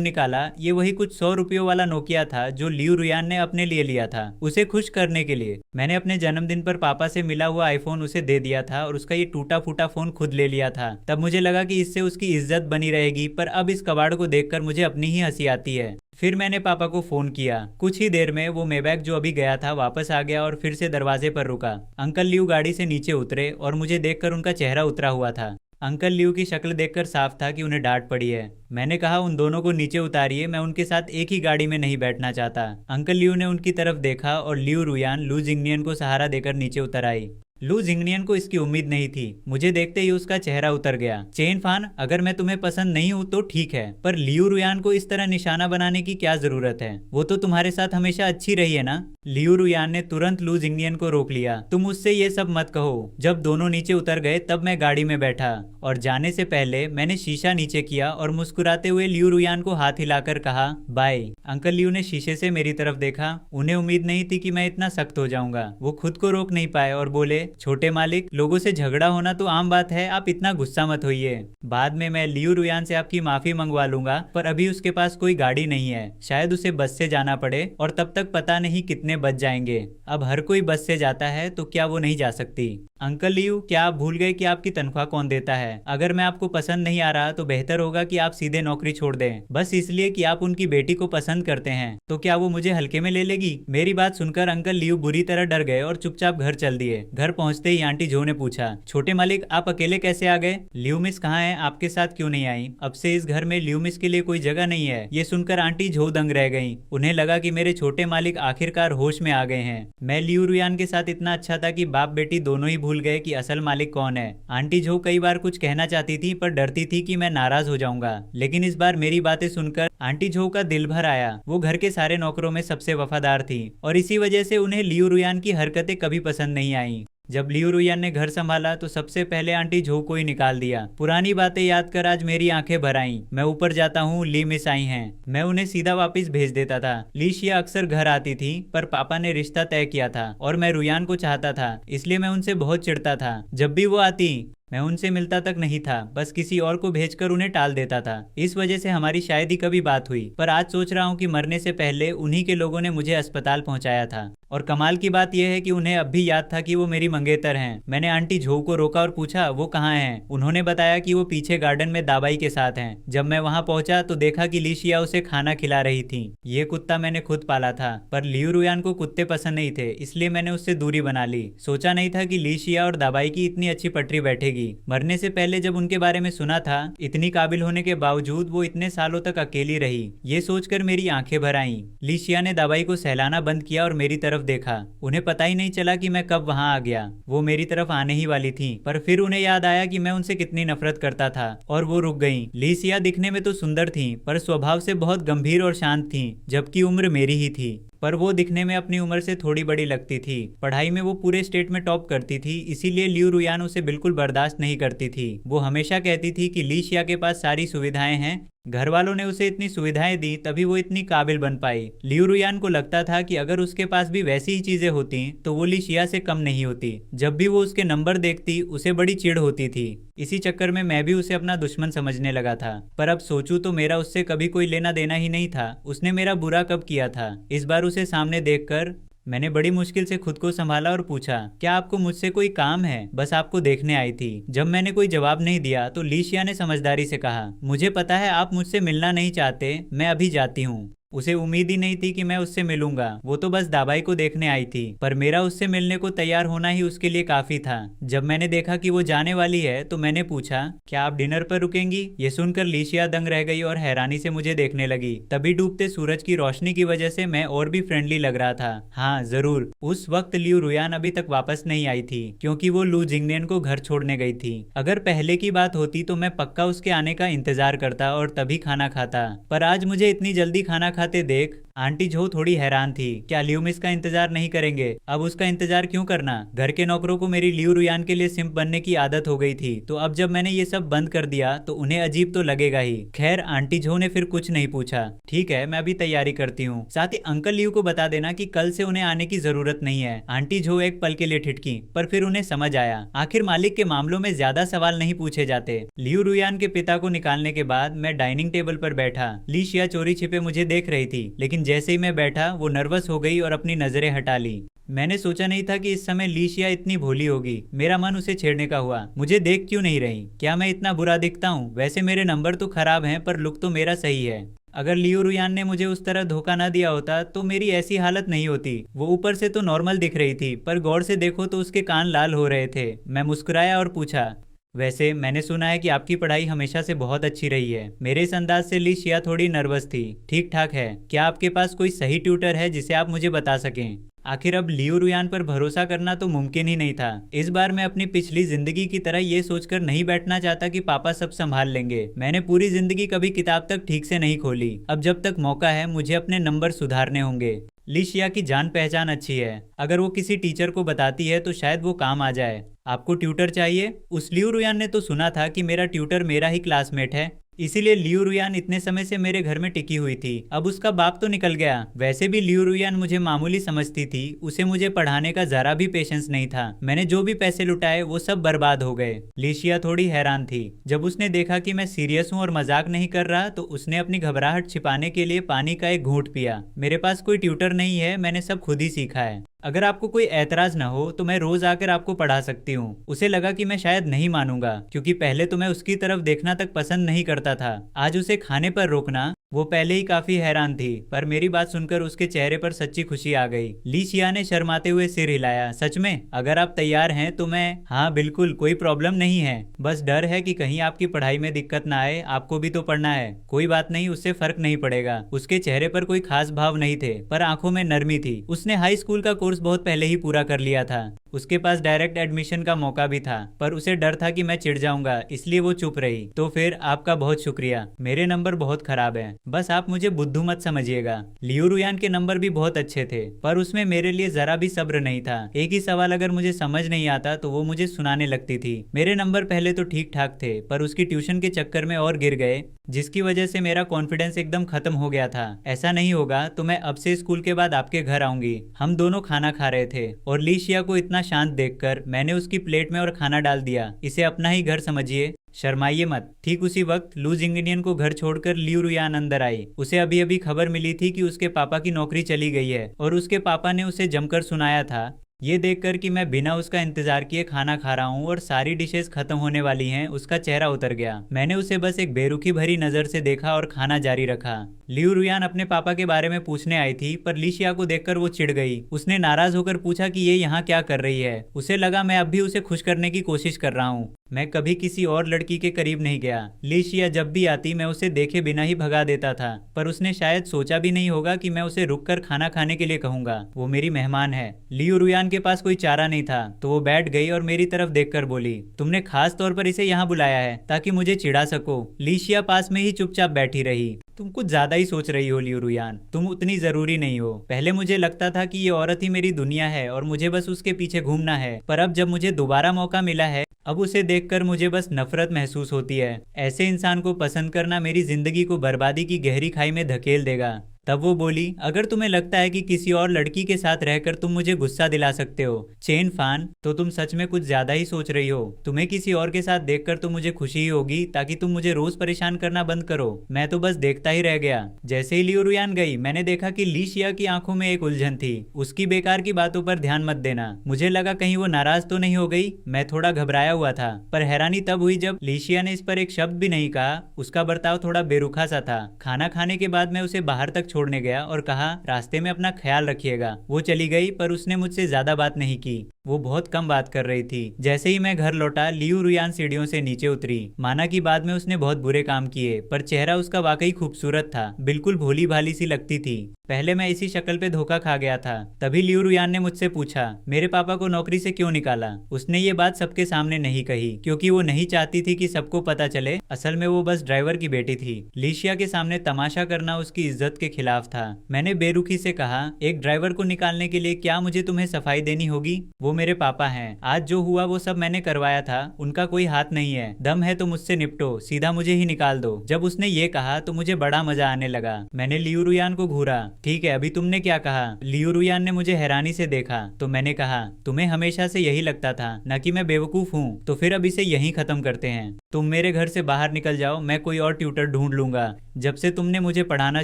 निकाला। ये वही कुछ 100 रुपयों वाला नोकिया था जो लियू रुयान ने अपने लिए लिया था, उसे खुश करने के लिए। मैंने अपने जन्मदिन पर पापा से मिला हुआ आईफोन उसे दे दिया था और उसका ये टूटा फूटा फोन खुद ले लिया था। तब मुझे लगा कि इससे उसकी इज्जत बनी रहेगी, पर अब इस कबाड़ को देखकर मुझे अपनी ही हंसी आती है। फिर मैंने पापा को फोन किया। कुछ ही देर में वो मेबैक जो अभी गया था वापस आ गया और फिर से दरवाजे पर रुका। अंकल लियू गाड़ी से नीचे उतरे और मुझे देखकर उनका चेहरा उतरा हुआ था। अंकल लियू की शक्ल देखकर साफ था कि उन्हें डांट पड़ी है। मैंने कहा, उन दोनों को नीचे उतारिए, मैं उनके साथ एक ही गाड़ी में नहीं बैठना चाहता। अंकल लियू ने उनकी तरफ देखा और लियू रुयान लू जिंगनियन को सहारा देकर नीचे उतर आई। लू जिंगनियन को इसकी उम्मीद नहीं थी। मुझे देखते ही उसका चेहरा उतर गया। चेन फान, अगर मैं तुम्हें पसंद नहीं हूँ तो ठीक है, पर लियू रुयान को इस तरह निशाना बनाने की क्या जरूरत है? वो तो तुम्हारे साथ हमेशा अच्छी रही है ना। लियू रुयान ने तुरंत लू जिंगनियन को रोक लिया। तुम उससे ये सब मत कहो। जब दोनों नीचे उतर गए तब मैं गाड़ी में बैठा और जाने से पहले मैंने शीशा नीचे किया और मुस्कुराते हुए लियू रुयान को हाथ हिलाकर कहा, बाय। अंकल लियू ने शीशे से मेरी तरफ देखा। उन्हें उम्मीद नहीं थी कि मैं इतना सख्त हो जाऊंगा। वो खुद को रोक नहीं पाए और बोले, छोटे मालिक, लोगों से झगड़ा होना तो आम बात है, आप इतना गुस्सा मत होइए। बाद में मैं लियू रुयान से आपकी माफी मंगवा लूंगा, पर अभी उसके पास कोई गाड़ी नहीं है। शायद उसे बस से जाना पड़े और तब तक पता नहीं कितने बज जाएंगे। अब हर कोई बस से जाता है तो क्या वो नहीं जा सकती? अंकल लियू, क्या आप भूल गए कि आपकी तनख्वाह कौन देता है? अगर मैं आपको पसंद नहीं आ रहा तो बेहतर होगा कि आप सीधे नौकरी छोड़ दें, बस इसलिए कि आप उनकी बेटी को पसंद करते हैं। तो क्या वो मुझे हल्के में ले लेगी? मेरी बात सुनकर अंकल लियू बुरी तरह डर गए और चुपचाप घर चल दिए। घर पहुंचते ही आंटी जो ने पूछा, छोटे मालिक, आप अकेले कैसे आ गए? लियू मिस कहाँ है? आपके साथ क्यों नहीं आई? अब से इस घर में लियू मिस के लिए कोई जगह नहीं है। ये सुनकर आंटी झो दंग रह गई। उन्हें लगा कि मेरे छोटे मालिक आखिरकार होश में आ गए हैं। मैं लियू रुयान के साथ इतना अच्छा था कि बाप बेटी दोनों ही भूल गए कि असल मालिक कौन है। आंटी झो कई बार कुछ कहना चाहती थी पर डरती थी कि मैं नाराज हो जाऊंगा, लेकिन इस बार मेरी बातें सुनकर आंटी झो का दिल भर आया। वो घर के सारे नौकरों में सबसे वफादार थी और इसी वजह से उन्हें लियू रुयान की हरकतें कभी पसंद नहीं आई। जब लियू रुयान ने घर संभाला तो सबसे पहले आंटी झो को ही निकाल दिया। पुरानी बातें याद कर आज मेरी आंखें भर आईं। मैं ऊपर जाता हूँ, ली मिस आई हैं। मैं उन्हें सीधा वापस भेज देता था। ली शिया अक्सर घर आती थी, पर पापा ने रिश्ता तय किया था और मैं रुयान को चाहता था, इसलिए मैं उनसे बहुत चिढ़ता था। जब भी वो आती मैं उनसे मिलता तक नहीं था, बस किसी और को भेजकर उन्हें टाल देता था। इस वजह से हमारी शायद ही कभी बात हुई। पर आज सोच रहा हूँ कि मरने से पहले उन्हीं के लोगों ने मुझे अस्पताल पहुंचाया था। और कमाल की बात यह है कि उन्हें अब भी याद था कि वो मेरी मंगेतर हैं। मैंने आंटी झो को रोका और पूछा वो कहाँ हैं। उन्होंने बताया कि वो पीछे गार्डन में दाबाई के साथ हैं। जब मैं वहां पहुंचा तो देखा कि लीशिया उसे खाना खिला रही थी। ये कुत्ता मैंने खुद पाला था, पर लियू रुयान को कुत्ते पसंद नहीं थे, इसलिए मैंने उससे दूरी बना ली। सोचा नहीं था कि लीशिया और दाबाई की इतनी अच्छी पटरी बैठेगी। मरने से पहले जब उनके बारे में सुना था, इतनी काबिल होने के बावजूद वो इतने सालों तक अकेली रही, ये सोचकर मेरी आंखें भर आईं। लीशिया ने दाबाई को सहलाना बंद किया और मेरी तरफ देखा। उन्हें पता ही नहीं चला कि मैं कब वहां आ गया। वो मेरी तरफ आने ही वाली थी, पर फिर उन्हें याद आया कि मैं उनसे कितनी नफरत करता था और वो रुक गईं। लीसिया दिखने में तो सुंदर थी, पर स्वभाव से बहुत गंभीर और शांत थी, जबकि उम्र मेरी ही थी। पर वो दिखने में अपनी उम्र से थोड़ी बड़ी लगती थी। पढ़ाई में वो पूरे स्टेट में टॉप करती थी, इसीलिए लियू रुयान उसे बिल्कुल बर्दाश्त नहीं करती थी। वो हमेशा कहती थी कि लीशिया के पास सारी सुविधाएं हैं, घर वालों ने उसे इतनी सुविधाएं दी तभी वो इतनी काबिल बन पाई। लियू रुयान को लगता था कि अगर उसके पास भी वैसी ही चीजें होती तो वो लीशिया से कम नहीं होती। जब भी वो उसके नंबर देखती उसे बड़ी चिढ़ होती थी। इसी चक्कर में मैं भी उसे अपना दुश्मन समझने लगा था। पर अब सोचूं तो मेरा उससे कभी कोई लेना देना ही नहीं था। उसने मेरा बुरा कब किया था? इस बार उसे सामने देखकर मैंने बड़ी मुश्किल से खुद को संभाला और पूछा, क्या आपको मुझसे कोई काम है? बस आपको देखने आई थी। जब मैंने कोई जवाब नहीं दिया तो लीशिया ने समझदारी से कहा, मुझे पता है आप मुझसे मिलना नहीं चाहते, मैं अभी जाती हूँ। उसे उम्मीद ही नहीं थी कि मैं उससे मिलूंगा। वो तो बस दाबाई को देखने आई थी, पर मेरा उससे मिलने को तैयार होना ही उसके लिए काफी था। जब मैंने देखा कि वो जाने वाली है तो मैंने पूछा, क्या आप डिनर पर रुकेंगी? ये सुनकर लीशिया दंग रह गई और हैरानी से मुझे देखने लगी। तभी डूबते सूरज की रोशनी की वजह से मैं और भी फ्रेंडली लग रहा था। हाँ जरूर। उस वक्त लियू रुयान अभी तक वापस नहीं आई थी, क्योंकि वो लू जिंगनियन को घर छोड़ने गई थी। अगर पहले की बात होती तो मैं पक्का उसके आने का इंतजार करता और तभी खाना खाता, पर आज मुझे इतनी जल्दी खाना खाते देख आंटी झो थोड़ी हैरान थी। क्या लियू मिस का इंतजार नहीं करेंगे? अब उसका इंतजार क्यों करना? घर के नौकरों को मेरी लियू रुयान के लिए सिंप बनने की आदत हो गई थी, तो अब जब मैंने ये सब बंद कर दिया तो उन्हें अजीब तो लगेगा ही। खैर आंटी झो ने फिर कुछ नहीं पूछा। ठीक है, मैं अभी तैयारी करती हूँ। साथ ही अंकल लियू को बता देना कि कल से उन्हें आने की जरूरत नहीं है। आंटी झो एक पल के लिए ठिठकी, पर फिर उन्हें समझ आया, आखिर मालिक के मामलों में ज्यादा सवाल नहीं पूछे जाते। लियू रुयान के पिता को निकालने के बाद मैं डाइनिंग टेबल पर बैठा। लीशिया चोरी छिपे मुझे देख रही थी, लेकिन जैसे ही मैं बैठा वो नर्वस हो गई और अपनी नजरें हटा ली। मैंने सोचा नहीं था कि इस समय लीशिया इतनी भोली होगी। मेरा मन उसे छेड़ने का हुआ। मुझे देख क्यों नहीं रही? क्या मैं इतना बुरा दिखता हूँ? वैसे मेरे नंबर तो खराब हैं, पर लुक तो मेरा सही है। अगर लियू रुयान ने मुझे उस तरह धोखा ना दिया होता तो मेरी ऐसी हालत नहीं होती। वो ऊपर से तो नॉर्मल दिख रही थी, पर गौर से देखो तो उसके कान लाल हो रहे थे। मैं मुस्कुराया और पूछा, वैसे मैंने सुना है कि आपकी पढ़ाई हमेशा से बहुत अच्छी रही है। मेरे इस अंदाज से लीशिया थोड़ी नर्वस थी। ठीक ठाक है। क्या आपके पास कोई सही ट्यूटर है जिसे आप मुझे बता सकें? आखिर अब लियू रुयान पर भरोसा करना तो मुमकिन ही नहीं था। इस बार मैं अपनी पिछली जिंदगी की तरह ये सोचकर नहीं बैठना चाहता कि पापा सब संभाल लेंगे। मैंने पूरी जिंदगी कभी किताब तक ठीक से नहीं खोली। अब जब तक मौका है मुझे अपने नंबर सुधारने होंगे। लीशिया की जान पहचान अच्छी है, अगर वो किसी टीचर को बताती है तो शायद वो काम आ जाए। आपको ट्यूटर चाहिए? उस लियू रुयान ने तो सुना था कि मेरा ट्यूटर मेरा ही क्लासमेट है, इसीलिए लियू रुयान इतने समय से मेरे घर में टिकी हुई थी। अब उसका बाप तो निकल गया। वैसे भी लियू रुयान मुझे मामूली समझती थी, उसे मुझे पढ़ाने का जरा भी पेशेंस नहीं था। मैंने जो भी पैसे लुटाए वो सब बर्बाद हो गए। लीशिया थोड़ी हैरान थी। जब उसने देखा कि मैं सीरियस हूँ और मजाक नहीं कर रहा तो उसने अपनी घबराहट छिपाने के लिए पानी का एक घूंट पिया। मेरे पास कोई ट्यूटर नहीं है, मैंने सब खुद ही सीखा है। अगर आपको कोई ऐतराज ना हो तो मैं रोज आकर आपको पढ़ा सकती हूँ। उसे लगा कि मैं शायद नहीं मानूंगा, क्योंकि पहले तो मैं उसकी तरफ देखना तक पसंद नहीं करता था। आज उसे खाने पर रोकना, वो पहले ही काफी हैरान थी, पर मेरी बात सुनकर उसके चेहरे पर सच्ची खुशी आ गई। लीशिया ने शर्माते हुए सिर हिलाया। सच में? अगर आप तैयार हैं तो मैं। हाँ बिल्कुल, कोई प्रॉब्लम नहीं है। बस डर है कि कहीं आपकी पढ़ाई में दिक्कत ना आए, आपको भी तो पढ़ना है। कोई बात नहीं, उससे फर्क नहीं पड़ेगा। उसके चेहरे पर कोई खास भाव नहीं थे, पर आंखों में नरमी थी। उसने हाई स्कूल का कोर्स बहुत पहले ही पूरा कर लिया था। उसके पास डायरेक्ट एडमिशन का मौका भी था, पर उसे डर था कि मैं चिढ़ जाऊंगा, इसलिए वो चुप रही। तो फिर आपका बहुत शुक्रिया। मेरे नंबर बहुत खराब हैं, बस आप मुझे बुद्धू मत समझिएगा। लियू रुयान के नंबर भी बहुत अच्छे थे, पर उसमें मेरे लिए जरा भी सब्र नहीं था। एक ही सवाल अगर मुझे समझ नहीं आता तो वो मुझे सुनाने लगती थी। मेरे नंबर पहले तो ठीक ठाक थे, पर उसकी ट्यूशन के चक्कर में और गिर गए, जिसकी वजह से मेरा कॉन्फिडेंस एकदम खत्म हो गया था। ऐसा नहीं होगा तो मैं अब से स्कूल के बाद आपके घर आऊंगी। हम दोनों खाना खा रहे थे और लीशिया को इतना शांत देखकर मैंने उसकी प्लेट में और खाना डाल दिया। इसे अपना ही घर समझिए। शर्माइए मत। ठीक उसी वक्त लू जिंगनियन को घर छोड़कर लियू रुयान अंदर आई। उसे अभी अभी खबर मिली थी कि उसके पापा की नौकरी चली गई है और उसके पापा ने उसे जमकर सुनाया था। ये देखकर कि मैं बिना उसका इंतजार किए खाना खा रहा हूँ और सारी डिशेस खत्म होने वाली हैं, उसका चेहरा उतर गया। मैंने उसे बस एक बेरुखी भरी नजर से देखा और खाना जारी रखा। लियू रुयान अपने पापा के बारे में पूछने आई थी, पर लीशिया को देखकर वो चिढ़ गई। उसने नाराज होकर पूछा कि ये यहाँ क्या कर रही है। उसे लगा मैं अब भी उसे खुश करने की कोशिश कर रहा हूँ। मैं कभी किसी और लड़की के करीब नहीं गया। लीशिया जब भी आती मैं उसे देखे बिना ही भगा देता था, पर उसने शायद सोचा भी नहीं होगा कि मैं उसे रुककर खाना खाने के लिए कहूंगा। वो मेरी मेहमान है। लियू रुयान के पास कोई चारा नहीं था, तो वो बैठ गई और मेरी तरफ देखकर बोली, तुमने खास तौर पर इसे यहाँ बुलाया है ताकि मुझे चिढ़ा सको। लीशिया पास में ही चुपचाप बैठी रही। तुम कुछ ज्यादा ही सोच रही हो लियू रुयान, तुम उतनी जरूरी नहीं हो। पहले मुझे लगता था कि ये औरत ही मेरी दुनिया है और मुझे बस उसके पीछे घूमना है, पर अब जब मुझे दोबारा मौका मिला है, अब उसे देखकर मुझे बस नफरत महसूस होती है। ऐसे इंसान को पसंद करना मेरी जिंदगी को बर्बादी की गहरी खाई में धकेल देगा। तब वो बोली, अगर तुम्हें लगता है कि किसी और लड़की के साथ रहकर तुम मुझे गुस्सा दिला सकते हो चेन फान, तो तुम सच में कुछ ज्यादा ही सोच रही हो। तुम्हें किसी और के साथ देखकर तो मुझे खुशी ही होगी ताकि तुम मुझे रोज परेशान करना बंद करो। मैं तो बस देखता ही रह गया। जैसे ही लियू रुयान गई, मैंने देखा कि लीशिया की आंखों में एक उलझन थी। उसकी बेकार की बातों पर ध्यान मत देना। मुझे लगा कहीं वो नाराज तो नहीं हो गई। मैं थोड़ा घबराया हुआ था, पर हैरानी तब हुई जब लीशिया ने इस पर एक शब्द भी नहीं कहा। उसका बर्ताव थोड़ा बेरुखा सा था। खाना खाने के बाद मैं उसे बाहर तक छोड़ने गया और कहा, रास्ते में अपना ख्याल रखिएगा। वो चली गई, पर उसने मुझसे ज्यादा बात नहीं की। वो बहुत कम बात कर रही थी। जैसे ही मैं घर लौटा, लियू रुयान सीढ़ियों से नीचे उतरी। माना कि बाद में उसने बहुत बुरे काम किए, पर चेहरा उसका वाकई खूबसूरत था। बिल्कुल भोली भाली सी लगती थी। पहले मैं इसी शक्ल पे धोखा खा गया था। तभी लियू रुयान ने मुझसे पूछा, मेरे पापा को नौकरी से क्यों निकाला। उसने ये बात सबके सामने नहीं कही, क्योंकि वो नहीं चाहती थी कि सबको पता चले। असल में वो बस ड्राइवर की बेटी थी। लीशिया के सामने तमाशा करना उसकी इज्जत के खिलाफ था। मैंने बेरुखी से कहा, एक ड्राइवर को निकालने के लिए क्या मुझे तुम्हें सफाई देनी होगी। वो मेरे पापा हैं। आज जो हुआ वो सब मैंने करवाया था। उनका कोई हाथ नहीं है। दम है तो मुझसे निपटो, सीधा मुझे ही निकाल दो। जब उसने ये कहा तो मुझे बड़ा मजा आने लगा। मैंने लियू रुयान को घूरा। ठीक है, अभी तुमने क्या कहा। लियू रुयान ने मुझे हैरानी से देखा, तो मैंने कहा, तुम्हें हमेशा से यही लगता था न कि मैं बेवकूफ हूँ। तो फिर अब इसे यहीं खत्म करते हैं। तुम मेरे घर से बाहर निकल जाओ, मैं कोई और ट्यूटर ढूंढ लूंगा। जब से तुमने मुझे पढ़ाना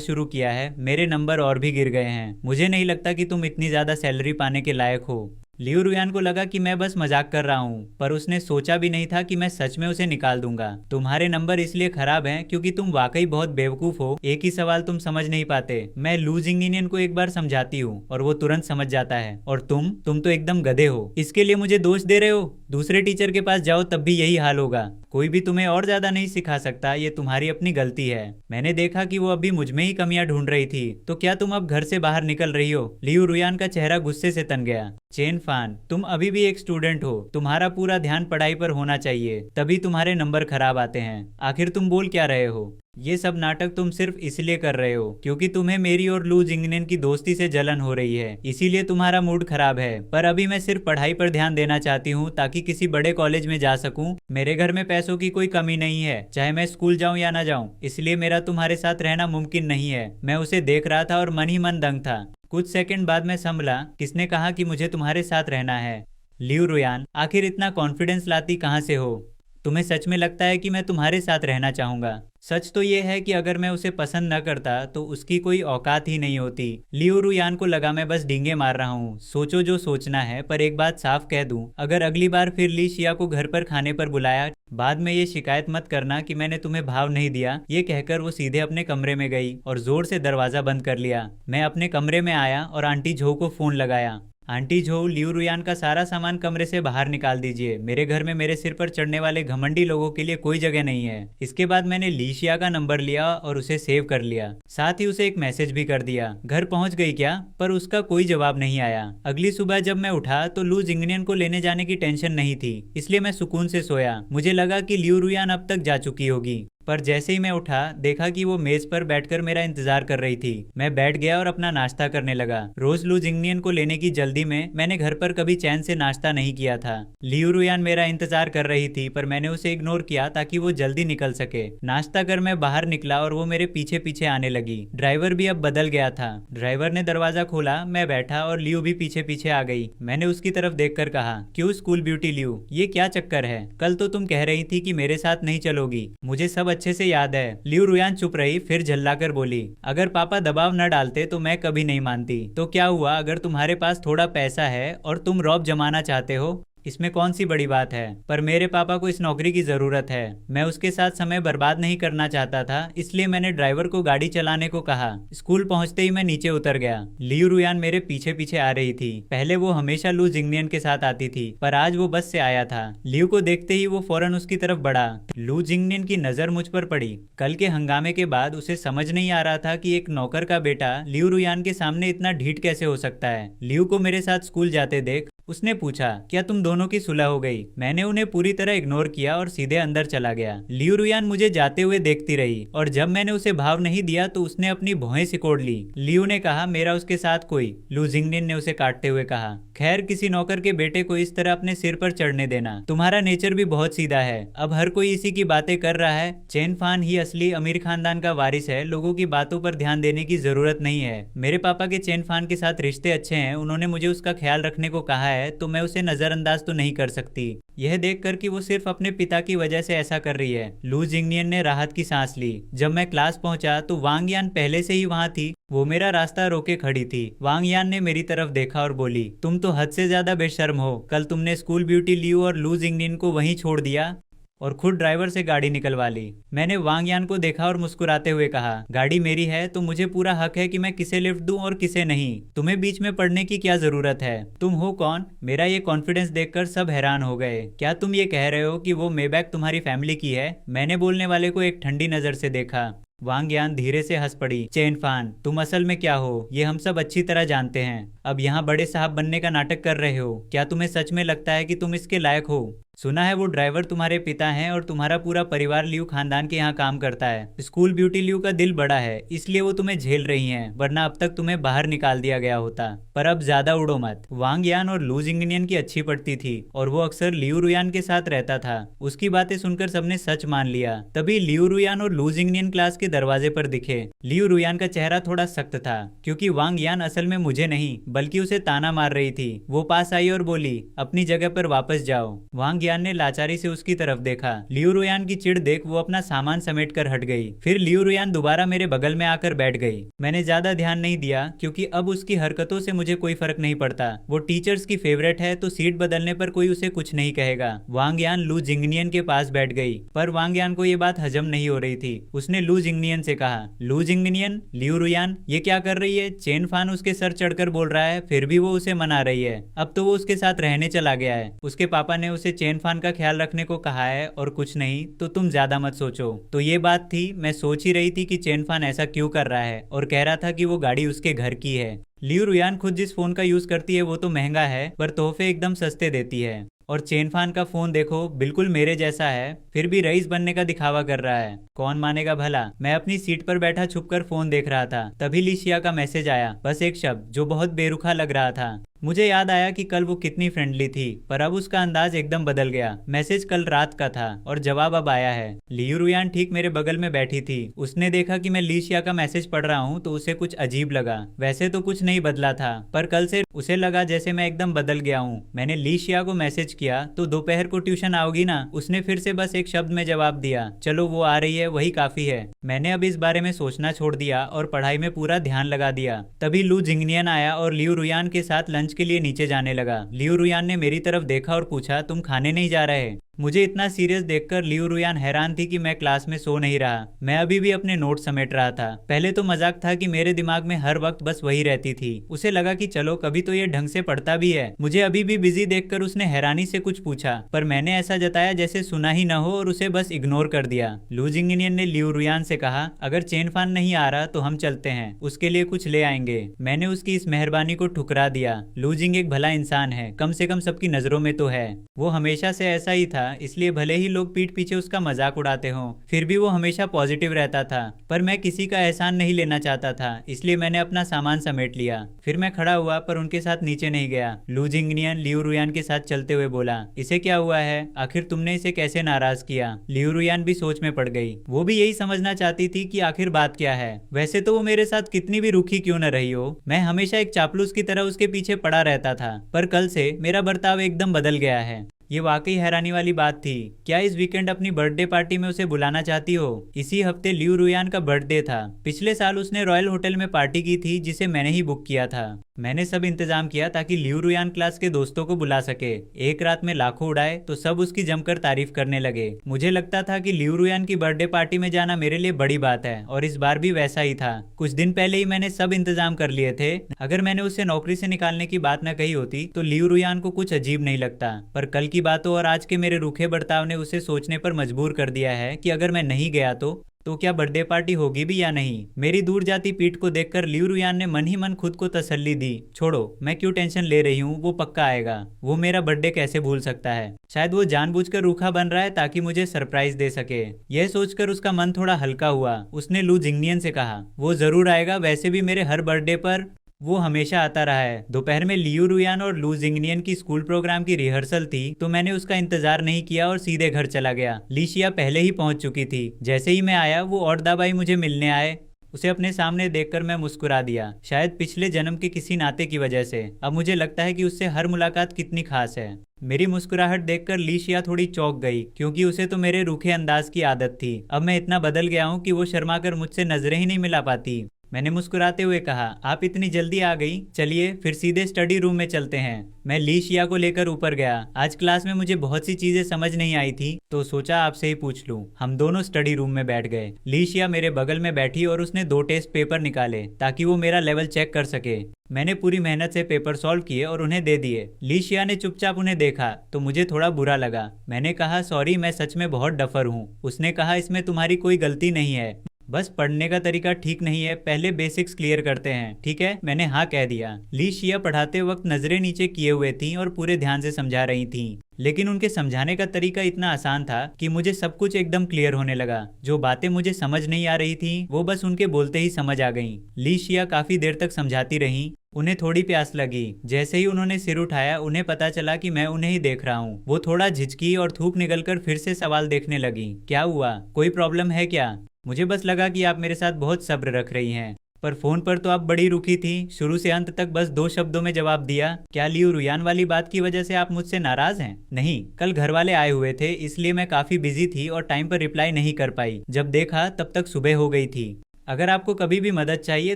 शुरू किया है, मेरे नंबर और भी गिर गए हैं। मुझे नहीं लगता कि तुम इतनी ज्यादा सैलरी पाने के लायक हो। लियू रुयान को लगा कि मैं बस मजाक कर रहा हूँ, पर उसने सोचा भी नहीं था कि मैं सच में उसे निकाल दूंगा। तुम्हारे नंबर इसलिए खराब हैं क्योंकि तुम वाकई बहुत बेवकूफ हो। एक ही सवाल तुम समझ नहीं पाते। मैं लू जिंगनियन को एक बार समझाती हूँ और वो तुरंत समझ जाता है, और तुम तो एकदम गधे हो। इसके लिए मुझे दोष दे रहे हो। दूसरे टीचर के पास जाओ, तब भी यही हाल होगा। कोई भी तुम्हें और ज्यादा नहीं सिखा सकता। ये तुम्हारी अपनी गलती है। मैंने देखा कि वो अभी मुझ में ही कमियां ढूंढ रही थी। तो क्या तुम अब घर से बाहर निकल रही हो। लियू रुयान का चेहरा गुस्से से तन गया। चेन फान, तुम अभी भी एक स्टूडेंट हो। तुम्हारा पूरा ध्यान पढ़ाई पर होना चाहिए, तभी तुम्हारे नंबर खराब आते हैं। आखिर तुम बोल क्या रहे हो। ये सब नाटक तुम सिर्फ इसलिए कर रहे हो क्योंकि तुम्हें मेरी और लू जिंगनियन की दोस्ती से जलन हो रही है, इसीलिए तुम्हारा मूड खराब है। पर अभी मैं सिर्फ पढ़ाई पर ध्यान देना चाहती हूँ ताकि किसी बड़े कॉलेज में जा सकूं। मेरे घर में पैसों की कोई कमी नहीं है, चाहे मैं स्कूल जाऊं या ना जाऊं। इसलिए मेरा तुम्हारे साथ रहना मुमकिन नहीं है। मैं उसे देख रहा था और मन ही मन दंग था। कुछ सेकंड बाद मैं संभला, किसने कहा कि मुझे तुम्हारे साथ रहना है। लियू रुयान, आखिर इतना कॉन्फिडेंस लाती कहाँ से हो। तुम्हें सच में लगता है कि मैं तुम्हारे साथ रहना चाहूंगा। सच तो ये है कि अगर मैं उसे पसंद न करता तो उसकी कोई औकात ही नहीं होती। लियू रुयान को लगा मैं बस डींगे मार रहा हूँ। सोचो जो सोचना है, पर एक बात साफ कह दूं, अगर अगली बार फिर लीशिया को घर पर खाने पर बुलाया, बाद में ये शिकायत मत करना कि मैंने तुम्हें भाव नहीं दिया। ये कहकर वो सीधे अपने कमरे में गई और जोर से दरवाजा बंद कर लिया। मैं अपने कमरे में आया और आंटी झो को फोन लगाया। आंटी झो, लियू रुयान का सारा सामान कमरे से बाहर निकाल दीजिए। मेरे घर में मेरे सिर पर चढ़ने वाले घमंडी लोगों के लिए कोई जगह नहीं है। इसके बाद मैंने लीशिया का नंबर लिया और उसे सेव कर लिया। साथ ही उसे एक मैसेज भी कर दिया, घर पहुंच गई क्या, पर उसका कोई जवाब नहीं आया। अगली सुबह जब मैं उठा तो लू जिंगनियन को लेने जाने की टेंशन नहीं थी, इसलिए मैं सुकून से सोया। मुझे लगा कि लियू रुयान अब तक जा चुकी होगी। पर जैसे ही मैं उठा देखा कि वो मेज पर बैठकर मेरा इंतजार कर रही थी। मैं बैठ गया और अपना नाश्ता करने लगा। रोज लू जिंगनियन को लेने की जल्दी में मैंने घर पर कभी चैन से नाश्ता नहीं किया था। लियू रुयान मेरा इंतजार कर रही थी पर मैंने उसे इग्नोर किया ताकि वो जल्दी निकल सके। नाश्ता कर मैं बाहर निकला और वो मेरे पीछे पीछे आने लगी। ड्राइवर भी अब बदल गया था। ड्राइवर ने दरवाजा खोला, मैं बैठा और लियू भी पीछे पीछे आ गई। मैंने उसकी तरफ देखकर कहा, क्यों स्कूल ब्यूटी लियू, ये क्या चक्कर है? कल तो तुम कह रही थी कि मेरे साथ नहीं चलोगी। मुझे सब अच्छे से याद है। लियू रुयान चुप रही, फिर झल्लाकर बोली, अगर पापा दबाव न डालते तो मैं कभी नहीं मानती। तो क्या हुआ अगर तुम्हारे पास थोड़ा पैसा है और तुम रौब जमाना चाहते हो? इसमें कौन सी बड़ी बात है? पर मेरे पापा को इस नौकरी की जरूरत है। मैं उसके साथ समय बर्बाद नहीं करना चाहता था, इसलिए मैंने ड्राइवर को गाड़ी चलाने को कहा। स्कूल पहुंचते ही मैं नीचे उतर गया। लियू रुयान मेरे पीछे पीछे आ रही थी। पहले वो हमेशा लू जिंगनियन के साथ आती थी, पर आज वो बस से आया था। लियू को देखते ही वो फौरन उसकी तरफ बढ़ा। लू जिंगनियन की नजर मुझ पर पड़ी। कल के हंगामे के बाद उसे समझ नहीं आ रहा था कि एक नौकर का बेटा लियू रुयान के सामने इतना ढीठ कैसे हो सकता है। लियू को मेरे साथ स्कूल जाते देख उसने पूछा, क्या तुम दोनों की सुलह हो गई? मैंने उन्हें पूरी तरह इग्नोर किया और सीधे अंदर चला गया। लियू रुयान मुझे जाते हुए देखती रही और जब मैंने उसे भाव नहीं दिया तो उसने अपनी भौहें सिकोड़ ली। लियू ने कहा, मेरा उसके साथ कोई। लू जिंगनियन ने उसे काटते हुए कहा, खैर किसी नौकर के बेटे को इस तरह अपने सिर पर चढ़ने देना। तुम्हारा नेचर भी बहुत सीधा है। अब हर कोई इसी की बातें कर रहा है। चेन फान ही असली अमीर खानदान का वारिस है। लोगों की बातों पर ध्यान देने की जरूरत नहीं है। मेरे पापा के चेन फान के साथ रिश्ते अच्छे हैं। उन्होंने मुझे उसका ख्याल रखने को कहा है, तो मैं उसे नजरअंदाज तो नहीं कर सकती। यह देखकर कि वो सिर्फ अपने पिता की वजह से ऐसा कर रही है, लू जिंगनियन ने राहत की सांस ली। जब मैं क्लास पहुंचा तो वांग यान पहले से ही वहां थी। वो मेरा रास्ता रोके खड़ी थी। वांग यान ने मेरी तरफ देखा और बोली, तुम तो हद से ज्यादा बेशर्म हो। कल तुमने स्कूल ब्यूटी लियू और लू जिंगनियन को वहीं छोड़ दिया और खुद ड्राइवर से गाड़ी निकलवा ली। मैंने वांग यान को देखा और मुस्कुराते हुए कहा, गाड़ी मेरी है तो मुझे पूरा हक है कि मैं किसे लिफ्ट दूं और किसे नहीं। तुम्हें बीच में पड़ने की क्या जरूरत है? तुम हो कौन? मेरा ये कॉन्फिडेंस देखकर सब हैरान हो गए। क्या तुम ये कह रहे हो कि वो मेबैक तुम्हारी फैमिली की है? मैंने बोलने वाले को एक ठंडी नजर से देखा। वांग यान धीरे से हंस पड़ी। चेन फान, तुम असल में क्या हो ये हम सब अच्छी तरह जानते हैं। अब यहाँ बड़े साहब बनने का नाटक कर रहे हो। क्या तुम्हें सच में लगता है कि तुम इसके लायक हो? सुना है वो ड्राइवर तुम्हारे पिता हैं और तुम्हारा पूरा परिवार लियू खानदान के यहाँ काम करता है। स्कूल ब्यूटी लियू का दिल बड़ा है, इसलिए वो तुम्हें झेल रही हैं, वरना अब तक तुम्हें बाहर निकाल दिया गया होता। पर अब ज्यादा उड़ो मत। वांग यान और लू जिंगनियन की अच्छी पड़ती थी और वो अक्सर लियू रुयान के साथ रहता था। उसकी बातें सुनकर सबने सच मान लिया। तभी लियू रुयान और लू जिंगनियन क्लास के दरवाजे पर दिखे। लियू रुयान का चेहरा थोड़ा सख्त था क्योंकि वांग यान असल में मुझे नहीं बल्कि उसे ताना मार रही थी। वो पास आई और बोली, अपनी जगह पर वापस जाओ। वांग यान ने लाचारी से उसकी तरफ देखा। लियू रुयान की चिढ़ देख वो अपना सामान समेट कर हट गई। फिर लियू रुयान दोबारा मेरे बगल में आकर बैठ गई। मैंने ज्यादा ध्यान नहीं दिया क्योंकि अब उसकी हरकतों से मुझे कोई फर्क नहीं पड़ता। वो टीचर्स की फेवरेट है तो सीट बदलने पर कोई उसे कुछ नहीं कहेगा। वांग यान लू जिंगनियन के पास बैठ गई, पर वांग यान को ये बात हजम नहीं हो रही थी। उसने लू जिंगनियन से कहा, लू जिंगनियन, लियू रुयान ये क्या कर रही है? चेन फान उसके सर चढ़कर बोल रहा है, फिर भी वो उसे मना रही है। अब तो वो उसके साथ रहने चला गया है। उसके पापा ने उसे चेन फान का ख्याल रखने को कहा है और कुछ नहीं, तो तुम ज्यादा मत सोचो। तो ये बात थी। मैं सोच ही रही थी कि चेन फान ऐसा क्यों कर रहा है और कह रहा था कि वो गाड़ी उसके घर की है। लियू रुयान खुद जिस फोन का यूज करती है वो तो महंगा है, पर तोहफे एकदम सस्ते देती है। और चेन फान का फोन देखो, बिल्कुल मेरे जैसा है, फिर भी रईस बनने का दिखावा कर रहा है। कौन मानेगा भला। मैं अपनी सीट पर बैठा छुपकर फोन देख रहा था। तभी लिशिया का मैसेज आया, बस एक शब्द जो बहुत बेरुखा लग रहा था। मुझे याद आया कि कल वो कितनी फ्रेंडली थी, पर अब उसका अंदाज एकदम बदल गया। मैसेज कल रात का था और जवाब अब आया है। लियू रुयान ठीक मेरे बगल में बैठी थी। उसने देखा कि मैं लिशिया का मैसेज पढ़ रहा हूँ तो उसे कुछ अजीब लगा। वैसे तो कुछ नहीं बदला था, पर कल से उसे लगा जैसे मैं एकदम बदल गया हूँ। मैंने लिशिया को मैसेज किया, तो दोपहर को ट्यूशन आओगी ना? उसने फिर से बस एक शब्द में जवाब दिया, चलो वो आ रही है, वही काफी है। मैंने अब इस बारे में सोचना छोड़ दिया और पढ़ाई में पूरा ध्यान लगा दिया। तभी लू जिंगनियन आया और लियू रुयान के साथ लंच के लिए नीचे जाने लगा। लियू रुयान ने मेरी तरफ देखा और पूछा, तुम खाने नहीं जा रहे? मुझे इतना सीरियस देखकर लियू रुयान हैरान थी कि मैं क्लास में सो नहीं रहा। मैं अभी भी अपने नोट समेट रहा था। पहले तो मजाक था कि मेरे दिमाग में हर वक्त बस वही रहती थी। उसे लगा कि चलो कभी तो ये ढंग से पढ़ता भी है। मुझे अभी भी बिजी देखकर उसने हैरानी से कुछ पूछा, पर मैंने ऐसा जताया जैसे सुना ही न हो और उसे बस इग्नोर कर दिया। लू जिंगनियन ने लियू रुयान से कहा, अगर चेन फान नहीं आ रहा तो हम चलते हैं, उसके लिए कुछ ले आएंगे। मैंने उसकी इस मेहरबानी को ठुकरा दिया। लू जिंग एक भला इंसान है, कम से कम सबकी नजरों में तो है। वो हमेशा से ऐसा ही था। था, इसलिए भले ही लोग पीठ पीछे उसका मजाक उड़ाते हों, फिर भी वो हमेशा पॉजिटिव रहता था। पर मैं किसी का एहसान नहीं लेना चाहता था, इसलिए मैंने अपना सामान समेट लिया। फिर मैं खड़ा हुआ पर उनके साथ नीचे नहीं गया। लू जिंगनियन लियू रुयान के साथ चलते हुए बोला, इसे क्या हुआ है? आखिर तुमने इसे कैसे नाराज किया? लियू रुयान भी सोच में पड़ गई। वो भी यही समझना चाहती थी कि आखिर बात क्या है। वैसे तो वो मेरे साथ कितनी भी रूखी क्यों न रही हो, मैं हमेशा एक चापलूस की तरह उसके पीछे पड़ा रहता था, पर कल से मेरा बर्ताव एकदम बदल गया है। ये वाकई हैरानी वाली बात थी। क्या इस वीकेंड अपनी बर्थडे पार्टी में उसे बुलाना चाहती हो? इसी हफ्ते लियू रुयान का बर्थडे था। पिछले साल उसने रॉयल होटल में पार्टी की थी, जिसे मैंने ही बुक किया था। मैंने सब इंतजाम किया ताकि लियू रुयान क्लास के दोस्तों को बुला सके। एक रात में लाखों उड़ाए तो सब उसकी जमकर तारीफ करने लगे। मुझे लगता था कि लियू रुयान की बर्थडे पार्टी में जाना मेरे लिए बड़ी बात है, और इस बार भी वैसा ही था। कुछ दिन पहले ही मैंने सब इंतजाम कर लिए थे। अगर मैंने उसे नौकरी से निकालने की बात न कही होती तो लियू रुयान को कुछ अजीब नहीं लगता, पर कल की बातों और आज के मेरे रूखे बर्ताव ने उसे सोचने पर मजबूर कर दिया है कि अगर मैं नहीं गया तो क्या बर्थडे पार्टी होगी भी या नहीं। मेरी दूर जाती पीठ को देखकर लियू रुयान ने मन ही मन खुद को तसल्ली दी, छोड़ो, मैं क्यों टेंशन ले रही हूँ, वो पक्का आएगा। वो मेरा बर्थडे कैसे भूल सकता है? शायद वो जानबूझकर रूखा बन रहा है ताकि मुझे सरप्राइज दे सके। यह सोचकर उसका मन थोड़ा हल्का हुआ। उसने लू जिंगनियन से कहा, वो जरूर आएगा, वैसे भी मेरे हर बर्थडे पर वो हमेशा आता रहा है। दोपहर में लियू रुयान और लू जिंगनियन की स्कूल प्रोग्राम की रिहर्सल थी, तो मैंने उसका इंतजार नहीं किया और सीधे घर चला गया। लीशिया पहले ही पहुंच चुकी थी। जैसे ही मैं आया वो और दाबाई मुझे मिलने आए। उसे अपने सामने देखकर मैं मुस्कुरा दिया, शायद पिछले जन्म के किसी नाते की वजह से। अब मुझे लगता है कि उससे हर मुलाकात कितनी खास है। मेरी मुस्कुराहट देखकर लीशिया थोड़ी चौंक गई, क्योंकि उसे तो मेरे रूखे अंदाज की आदत थी। अब मैं इतना बदल गया हूँ कि वो शर्मा कर मुझसे नजरें ही नहीं मिला पाती। मैंने मुस्कुराते हुए कहा, आप इतनी जल्दी आ गई, चलिए फिर सीधे स्टडी रूम में चलते हैं। मैं लीशिया को लेकर ऊपर गया। आज क्लास में मुझे बहुत सी चीजें समझ नहीं आई थी, तो सोचा आपसे ही पूछ लूं। हम दोनों स्टडी रूम में बैठ गए। लीशिया मेरे बगल में बैठी और उसने 2 टेस्ट पेपर निकाले ताकि वो मेरा लेवल चेक कर सके। मैंने पूरी मेहनत से पेपर सॉल्व किए और उन्हें दे दिए। लीशिया ने चुपचाप उन्हें देखा तो मुझे थोड़ा बुरा लगा। मैंने कहा, सॉरी, मैं सच में बहुत डफर हूँ। उसने कहा, इसमें तुम्हारी कोई गलती नहीं है, बस पढ़ने का तरीका ठीक नहीं है, पहले बेसिक्स क्लियर करते हैं, ठीक है? मैंने हाँ कह दिया। लीशिया पढ़ाते वक्त नजरें नीचे किए हुए थीं और पूरे ध्यान से समझा रही थीं, लेकिन उनके समझाने का तरीका इतना आसान था कि मुझे सब कुछ एकदम क्लियर होने लगा। जो बातें मुझे समझ नहीं आ रही थी वो बस उनके बोलते ही समझ आ गईं। लीशिया काफी देर तक समझाती रहीं। उन्हें थोड़ी प्यास लगी। जैसे ही उन्होंने सिर उठाया उन्हें पता चला कि मैं उन्हें ही देख रहा हूँ। वो थोड़ा झिझकी और थूक निकलकर फिर से सवाल देखने लगी। क्या हुआ, कोई प्रॉब्लम है क्या? मुझे बस लगा कि आप मेरे साथ बहुत सब्र रख रही हैं, पर फोन पर तो आप बड़ी रुकी थी। शुरू से अंत तक बस 2 शब्दों में जवाब दिया। क्या लियू रुयान वाली बात की वजह से आप मुझसे नाराज हैं? नहीं, कल घर वाले आए हुए थे, इसलिए मैं काफी बिजी थी और टाइम पर रिप्लाई नहीं कर पाई। जब देखा तब तक सुबह हो गई थी। अगर आपको कभी भी मदद चाहिए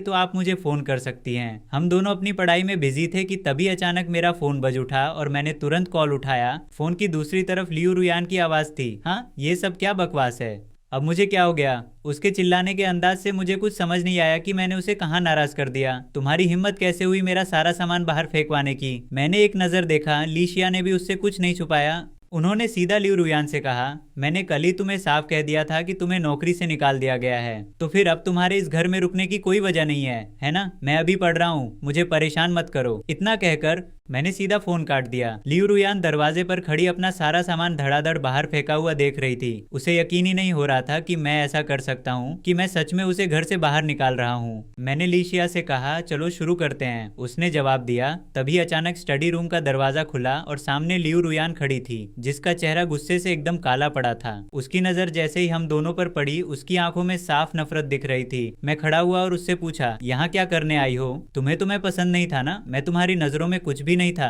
तो आप मुझे फोन कर सकती हैं। हम दोनों अपनी पढ़ाई में बिजी थे कि तभी अचानक मेरा फोन बज उठा और मैंने तुरंत कॉल उठाया। फोन की दूसरी तरफ लियू रुयान की आवाज थी। हाँ, ये सब क्या बकवास है? अब मुझे क्या हो गया? उसके चिल्लाने के अंदाज से मुझे कुछ समझ नहीं आया कि मैंने उसे कहाँ नाराज कर दिया। तुम्हारी हिम्मत कैसे हुई मेरा सारा सामान बाहर फेंकवाने की? मैंने एक नजर देखा, लीशिया ने भी उससे कुछ नहीं छुपाया। उन्होंने सीधा लियू रुयान से कहा, मैंने कल ही तुम्हें साफ कह दिया था कि तुम्हें नौकरी से निकाल दिया गया है, तो फिर अब तुम्हारे इस घर में रुकने की कोई वजह नहीं है ना? मैं अभी पढ़ रहा हूँ, मुझे परेशान मत करो। इतना कहकर मैंने सीधा फोन काट दिया। लियू रुयान दरवाजे पर खड़ी अपना सारा सामान धड़ाधड़ बाहर फेंका हुआ देख रही थी। उसे यकीन ही नहीं हो रहा था कि मैं ऐसा कर सकता हूँ, कि मैं सच में उसे घर से बाहर निकाल रहा हूँ। मैंने लीशिया से कहा, चलो शुरू करते हैं। उसने जवाब दिया। तभी अचानक स्टडी रूम का दरवाजा खुला और सामने लियू रुयान खड़ी थी, जिसका चेहरा गुस्से से एकदम काला पड़ा था। उसकी नजर जैसे ही हम दोनों पर पड़ी, उसकी आंखों में साफ नफरत दिख रही थी। मैं खड़ा हुआ और उससे पूछा, यहाँ क्या करने आई हो? तुम्हें तो मैं पसंद नहीं था ना? मैं तुम्हारी नजरों में कुछ भी नहीं था।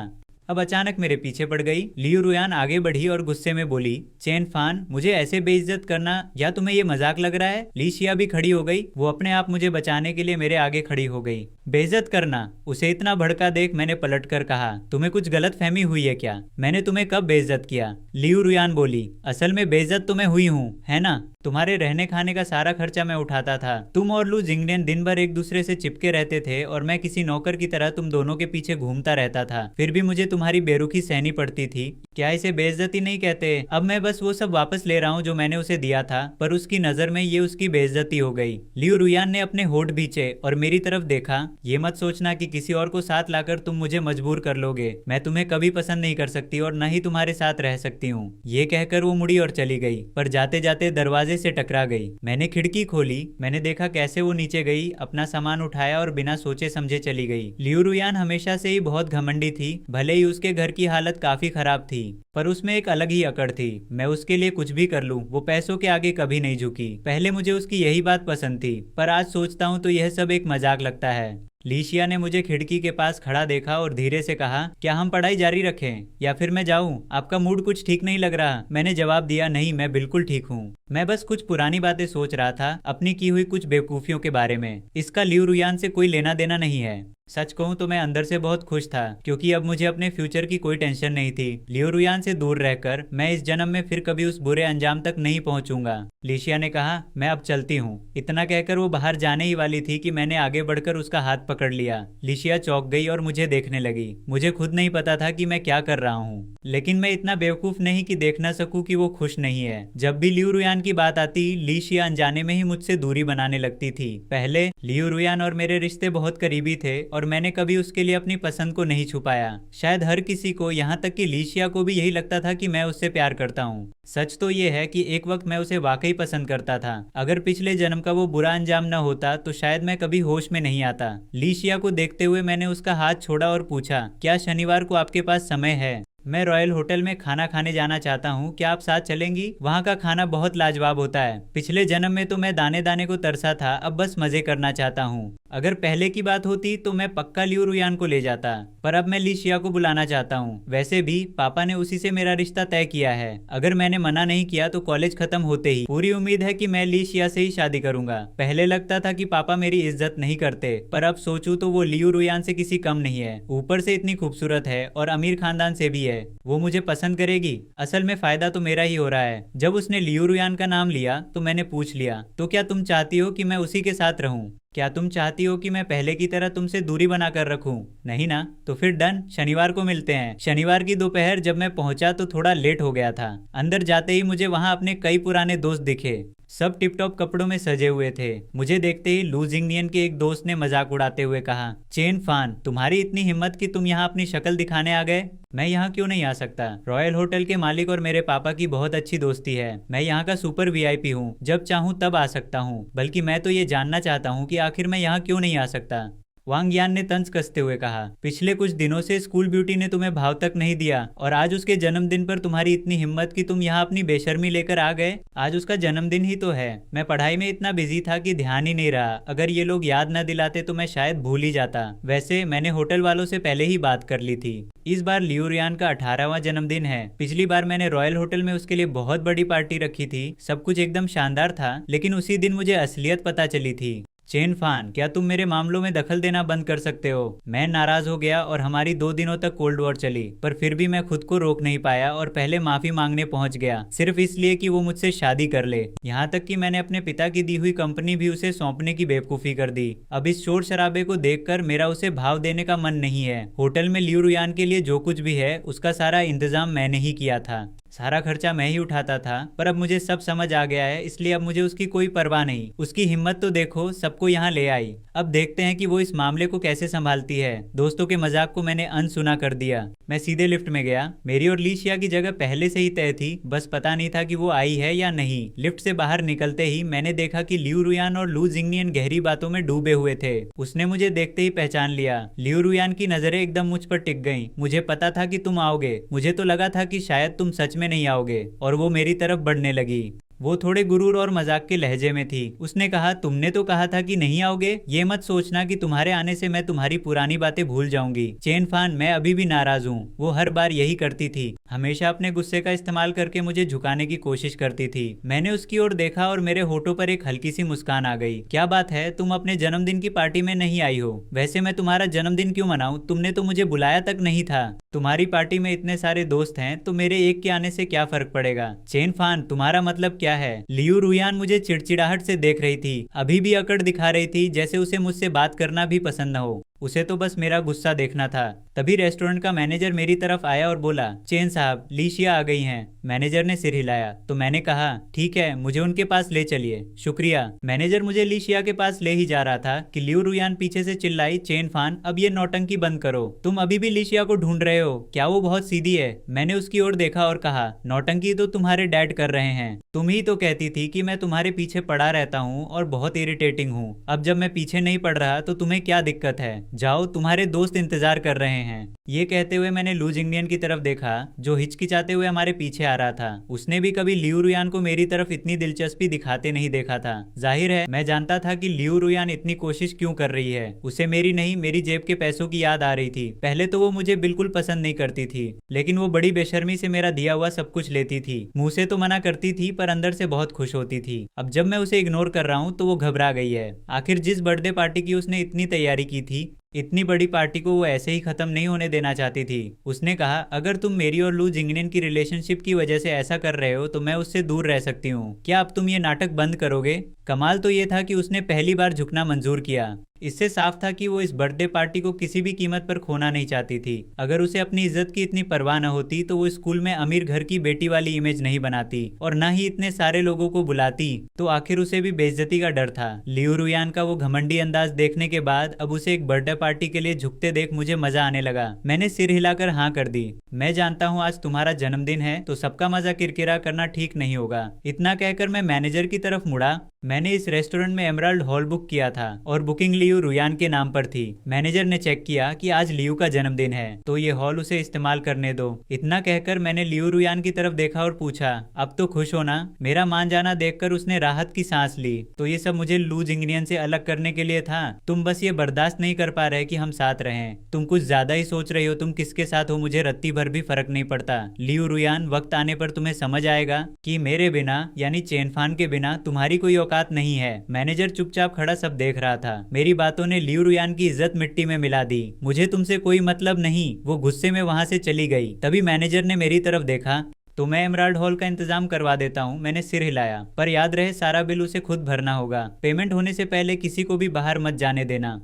अब अचानक मेरे पीछे पड़ गई। लियू रुयान आगे बढ़ी और गुस्से में बोली, चेन फान, मुझे ऐसे बेइज्जत करना, या तुम्हें ये मजाक लग रहा है? लीशिया भी खड़ी हो गई। वो अपने आप मुझे बचाने के लिए मेरे आगे खड़ी हो गई। बेइज्जत करना? उसे इतना भड़का देख मैंने पलट कर कहा, तुम्हें कुछ गलत फहमी हुई है क्या? मैंने तुम्हें कब बेइज्जत किया? लियू रुयान बोली, असल में बेइज्जत तो मैं हुई हूँ, है ना? तुम्हारे रहने खाने का सारा खर्चा मैं उठाता था। तुम और लू जिंगनियन दिन भर एक दूसरे से चिपके रहते थे और मैं किसी नौकर की तरह तुम दोनों के पीछे घूमता रहता था। फिर भी मुझे तुम्हारी बेरुखी सहनी पड़ती थी। क्या इसे बेइज्जती नहीं कहते? अब मैं बस वो सब वापस ले रहा हूँ जो मैंने उसे दिया था, पर उसकी नजर में ये उसकी बेइज्जती हो गई। लियू रुयान ने अपने होठ भींचे और मेरी तरफ देखा। ये मत सोचना कि किसी और को साथ लाकर तुम मुझे मजबूर कर लोगे। मैं तुम्हें कभी पसंद नहीं कर सकती और न ही तुम्हारे साथ रह सकती हूँ। ये कहकर वो मुड़ी और चली गई, पर जाते जाते दरवाजे से टकरा गई। मैंने खिड़की खोली, मैंने देखा कैसे वो नीचे गई, अपना सामान उठाया और बिना सोचे समझे चली गई। लियू रुयान हमेशा से ही बहुत घमंडी थी। भले ही उसके घर की हालत काफी खराब थी, पर उसमें एक अलग ही अकड़ थी। मैं उसके लिए कुछ भी कर लूं, वो पैसों के आगे कभी नहीं झुकी। पहले मुझे उसकी यही बात पसंद थी, पर आज सोचता हूँ तो यह सब एक मजाक लगता है। लीशिया ने मुझे खिड़की के पास खड़ा देखा और धीरे से कहा, क्या हम पढ़ाई जारी रखें या फिर मैं जाऊं? आपका मूड कुछ ठीक नहीं लग रहा। मैंने जवाब दिया, नहीं, मैं बिल्कुल ठीक हूँ। मैं बस कुछ पुरानी बातें सोच रहा था, अपनी की हुई कुछ बेवकूफियों के बारे में। इसका लियू रुयान से कोई लेना देना नहीं है। सच कहूं तो मैं अंदर से बहुत खुश था, क्योंकि अब मुझे अपने फ्यूचर की कोई टेंशन नहीं थी। लियू रुयान से दूर रहकर मैं इस जन्म में फिर कभी उस बुरे अंजाम तक नहीं पहुंचूंगा। लिशिया ने कहा, मैं अब चलती हूँ। इतना कहकर वो बाहर जाने ही वाली थी कि मैंने आगे बढ़कर उसका हाथ पकड़ लिया। लिशिया चौंक गई और मुझे देखने लगी। मुझे खुद नहीं पता था कि मैं क्या कर रहा हूँ, लेकिन मैं इतना बेवकूफ नहीं कि देख ना सकूं कि वो खुश नहीं है। जब भी लियू रुयान की बात आती, लिशिया अनजाने में ही मुझसे दूरी बनाने लगती थी। पहले लियू रुयान और मेरे रिश्ते बहुत करीबी थे और मैंने कभी उसके लिए अपनी पसंद को नहीं छुपाया। शायद हर किसी को, यहाँ तक कि लिशिया को भी यही लगता था कि मैं उससे प्यार करता हूँ। सच तो ये है कि एक वक्त मैं उसे वाकई पसंद करता था। अगर पिछले जन्म का वो बुरा अंजाम न होता तो शायद मैं कभी होश में नहीं आता। लिशिया को देखते हुए मैंने उसका हाथ छोड़ा और पूछा, क्या शनिवार को आपके पास समय है? मैं रॉयल होटल में खाना खाने जाना चाहता हूँ, क्या आप साथ चलेंगी? वहाँ का खाना बहुत लाजवाब होता है। पिछले जन्म में तो मैं दाने दाने को तरसा था, अब बस मजे करना चाहता हूँ। अगर पहले की बात होती तो मैं पक्का लियू रुयान को ले जाता, पर अब मैं लिशिया को बुलाना चाहता हूँ। वैसे भी पापा ने उसी से मेरा रिश्ता तय किया है। अगर मैंने मना नहीं किया तो कॉलेज खत्म होते ही पूरी उम्मीद है कि मैं लिशिया से ही शादी करूंगा। पहले लगता था कि पापा मेरी इज्जत नहीं करते, पर अब सोचूं तो वो लियू रुयान से किसी कम नहीं है। ऊपर से इतनी खूबसूरत है और अमीर खानदान से भी है। वो मुझे पसंद करेगी। असल में फायदा तो मेरा ही हो रहा है। जब उसने लियू रुयान का नाम लिया तो मैंने पूछ लिया, तो क्या तुम चाहती हो कि मैं उसी के साथ रहूं? क्या तुम चाहती हो कि मैं पहले की तरह तुमसे दूरी बनाकर रखूं? नहीं ना? तो फिर डन, शनिवार को मिलते हैं। शनिवार की दोपहर जब मैं पहुंचा तो थोड़ा लेट हो गया था। अंदर जाते ही मुझे वहां अपने कई पुराने दोस्त दिखे। सब टिप-टॉप कपड़ों में सजे हुए थे। मुझे देखते ही लू जिंगनियन के एक दोस्त ने मजाक उड़ाते हुए कहा, चेन फान, तुम्हारी इतनी हिम्मत कि तुम यहाँ अपनी शक्ल दिखाने आ गए? मैं यहाँ क्यों नहीं आ सकता? रॉयल होटल के मालिक और मेरे पापा की बहुत अच्छी दोस्ती है। मैं यहाँ का सुपर वीआईपी हूँ, जब चाहूँ तब आ सकता हूँ। बल्कि मैं तो ये जानना चाहता हूँ कि आखिर मैं यहाँ क्यों नहीं आ सकता। वांग यान ने तंज कसते हुए कहा, पिछले कुछ दिनों से स्कूल ब्यूटी ने तुम्हें भाव तक नहीं दिया और आज उसके जन्मदिन पर तुम्हारी इतनी हिम्मत कि तुम यहाँ अपनी बेशर्मी लेकर आ गए। आज उसका जन्मदिन ही तो है। मैं पढ़ाई में इतना बिजी था कि ध्यान ही नहीं रहा। अगर ये लोग याद न दिलाते तो मैं शायद भूल ही जाता। वैसे मैंने होटल वालों से पहले ही बात कर ली थी। इस बार लियू रुयान का 18वां जन्मदिन है। पिछली बार मैंने रॉयल होटल में उसके लिए बहुत बड़ी पार्टी रखी थी। सब कुछ एकदम शानदार था, लेकिन उसी दिन मुझे असलियत पता चली थी। चेन फान, क्या तुम मेरे मामलों में दखल देना बंद कर सकते हो? मैं नाराज हो गया और हमारी 2 दिनों तक कोल्ड वॉर चली, पर फिर भी मैं खुद को रोक नहीं पाया और पहले माफी मांगने पहुंच गया, सिर्फ इसलिए कि वो मुझसे शादी कर ले। यहाँ तक कि मैंने अपने पिता की दी हुई कंपनी भी उसे सौंपने की बेवकूफी कर दी। अब इस शोर शराबे को देखकर मेरा उसे भाव देने का मन नहीं है। होटल में लियू रुयान के लिए जो कुछ भी है उसका सारा इंतजाम मैंने ही किया था। सारा खर्चा मैं ही उठाता था, पर अब मुझे सब समझ आ गया है, इसलिए अब मुझे उसकी कोई परवाह नहीं। उसकी हिम्मत तो देखो, सबको यहाँ ले आई। अब देखते हैं कि वो इस मामले को कैसे संभालती है। दोस्तों के मजाक को मैंने अनसुना कर दिया। मैं सीधे लिफ्ट में गया। मेरी और लिशिया की जगह पहले से ही तय थी, बस पता नहीं था कि वो आई है या नहीं। लिफ्ट से बाहर निकलते ही मैंने देखा कि लियू रुयान और लू जिंगनियन गहरी बातों में डूबे हुए थे। उसने मुझे देखते ही पहचान लिया। लियू रुयान की नजरें एकदम मुझ पर टिक गईं। मुझे पता था कि तुम आओगे। मुझे तो लगा था कि शायद तुम सच में नहीं आओगे, और वो मेरी तरफ बढ़ने लगी। वो थोड़े गुरूर और मजाक के लहजे में थी। उसने कहा, तुमने तो कहा था कि नहीं आओगे। ये मत सोचना कि तुम्हारे आने से मैं तुम्हारी पुरानी बातें भूल जाऊंगी। चेन फान, मैं अभी भी नाराज हूँ। वो हर बार यही करती थी, हमेशा अपने गुस्से का इस्तेमाल करके मुझे झुकाने की कोशिश करती थी। मैंने उसकी ओर देखा और मेरे होठों पर एक हल्की सी मुस्कान आ गई। क्या बात है, तुम अपने जन्मदिन की पार्टी में नहीं आई हो? वैसे मैं तुम्हारा जन्मदिन क्यों मनाऊं? तुमने तो मुझे बुलाया तक नहीं था। तुम्हारी पार्टी में इतने सारे दोस्त हैं, तो मेरे एक के आने से क्या फर्क पड़ेगा? चेन फान, तुम्हारा मतलब क्या है? लियू रुयान मुझे चिड़चिड़ाहट से देख रही थी, अभी भी अकड़ दिखा रही थी, जैसे उसे मुझसे बात करना भी पसंद न हो। उसे तो बस मेरा गुस्सा देखना था। तभी रेस्टोरेंट का मैनेजर मेरी तरफ आया और बोला, चेन साहब, लीशिया आ गई हैं। मैनेजर ने सिर हिलाया तो मैंने कहा, ठीक है, मुझे उनके पास ले चलिए, शुक्रिया। मैनेजर मुझे लीशिया के पास ले ही जा रहा था कि लियू रुयान पीछे से चिल्लाई, चेन फान, अब ये नौटंकी बंद करो। तुम अभी भी लीशिया को ढूंढ रहे हो क्या? वो बहुत सीधी है। मैंने उसकी ओर देखा और कहा, नौटंकी तो तुम्हारे डैड कर रहे हैं। तुम ही तो कहती थी कि मैं तुम्हारे पीछे पड़ा रहता हूँ और बहुत इरिटेटिंग हूँ। अब जब मैं पीछे नहीं पड़ रहा तो तुम्हें क्या दिक्कत है? जाओ, तुम्हारे दोस्त इंतजार कर रहे हैं। ये कहते हुए मैंने लू जिंगनियन की तरफ देखा जो हिचकिचाते हुए हमारे पीछे आ रहा था। उसने भी कभी लियू रुयान को मेरी तरफ इतनी दिलचस्पी दिखाते नहीं देखा था। जाहिर है मैं जानता था कि लियू रुयान इतनी कोशिश क्यों कर रही है। उसे मेरी नहीं, मेरी जेब के पैसों की याद आ रही थी। पहले तो वो मुझे बिल्कुल पसंद नहीं करती थी, लेकिन वो बड़ी बेशर्मी से मेरा दिया हुआ सब कुछ लेती थी। मुंह से तो मना करती थी पर अंदर से बहुत खुश होती थी। अब जब मैं उसे इग्नोर कर रहा हूँ तो वो घबरा गई है। आखिर जिस बर्थडे पार्टी की उसने इतनी तैयारी की थी, इतनी बड़ी पार्टी को वो ऐसे ही खत्म नहीं होने देना चाहती थी। उसने कहा, अगर तुम मेरी और लू जिंगनियन की रिलेशनशिप की वजह से ऐसा कर रहे हो तो मैं उससे दूर रह सकती हूँ। क्या अब तुम ये नाटक बंद करोगे? कमाल तो ये था कि उसने पहली बार झुकना मंजूर किया। इससे साफ था कि वो इस बर्थडे पार्टी को किसी भी कीमत पर खोना नहीं चाहती थी। अगर उसे अपनी इज्जत की इतनी परवाह न होती तो वो स्कूल में अमीर घर की बेटी वाली इमेज नहीं बनाती और न ही इतने सारे लोगों को बुलाती। तो आखिर उसे भी बेइज्जती का डर था। लियू रुयान का वो घमंडी अंदाज देखने के बाद अब उसे एक बर्थडे पार्टी के लिए झुकते देख मुझे मजा आने लगा। मैंने सिर हिलाकर हाँ कर दी। मैं जानता हूँ आज तुम्हारा जन्मदिन है तो सबका मजा किरकिरा करना ठीक नहीं होगा। इतना कहकर मैं मैनेजर की तरफ मुड़ा। मैंने इस रेस्टोरेंट में एमराल्ड हॉल बुक किया था और बुकिंग लियू रुयान के नाम पर थी। मैनेजर ने चेक किया कि आज लियू का जन्मदिन है तो ये हॉल उसे इस्तेमाल करने दो। इतना कहकर मैंने लियू रुयान की तरफ देखा और पूछा, अब तो खुश हो ना? मेरा मान जाना देखकर उसने राहत की सांस ली। तो ये सब मुझे लू जिंगनियन से अलग करने के लिए था? तुम बस ये बर्दाश्त नहीं कर पा रहे कि हम साथ रहें। तुम कुछ ज्यादा ही सोच रही हो। तुम किसके साथ हो मुझे रत्ती भर भी फर्क नहीं पड़ता। लियू रुयान, वक्त आने पर तुम्हें समझ आएगा कि मेरे बिना यानी चेनफान के बिना तुम्हारी कोई औकात नहीं है। मैनेजर चुपचाप खड़ा सब देख रहा था। मेरी बातों ने लियू रुयान की इज्जत मिट्टी में मिला दी। मुझे तुमसे कोई मतलब नहीं, वो गुस्से में वहां से चली गई। तभी मैनेजर ने मेरी तरफ देखा, तो मैं एमराल्ड हॉल का इंतजाम करवा देता हूँ। मैंने सिर हिलाया, पर याद रहे सारा बिल उसे खुद भरना होगा। पेमेंट होने से पहले किसी को भी बाहर मत जाने देना।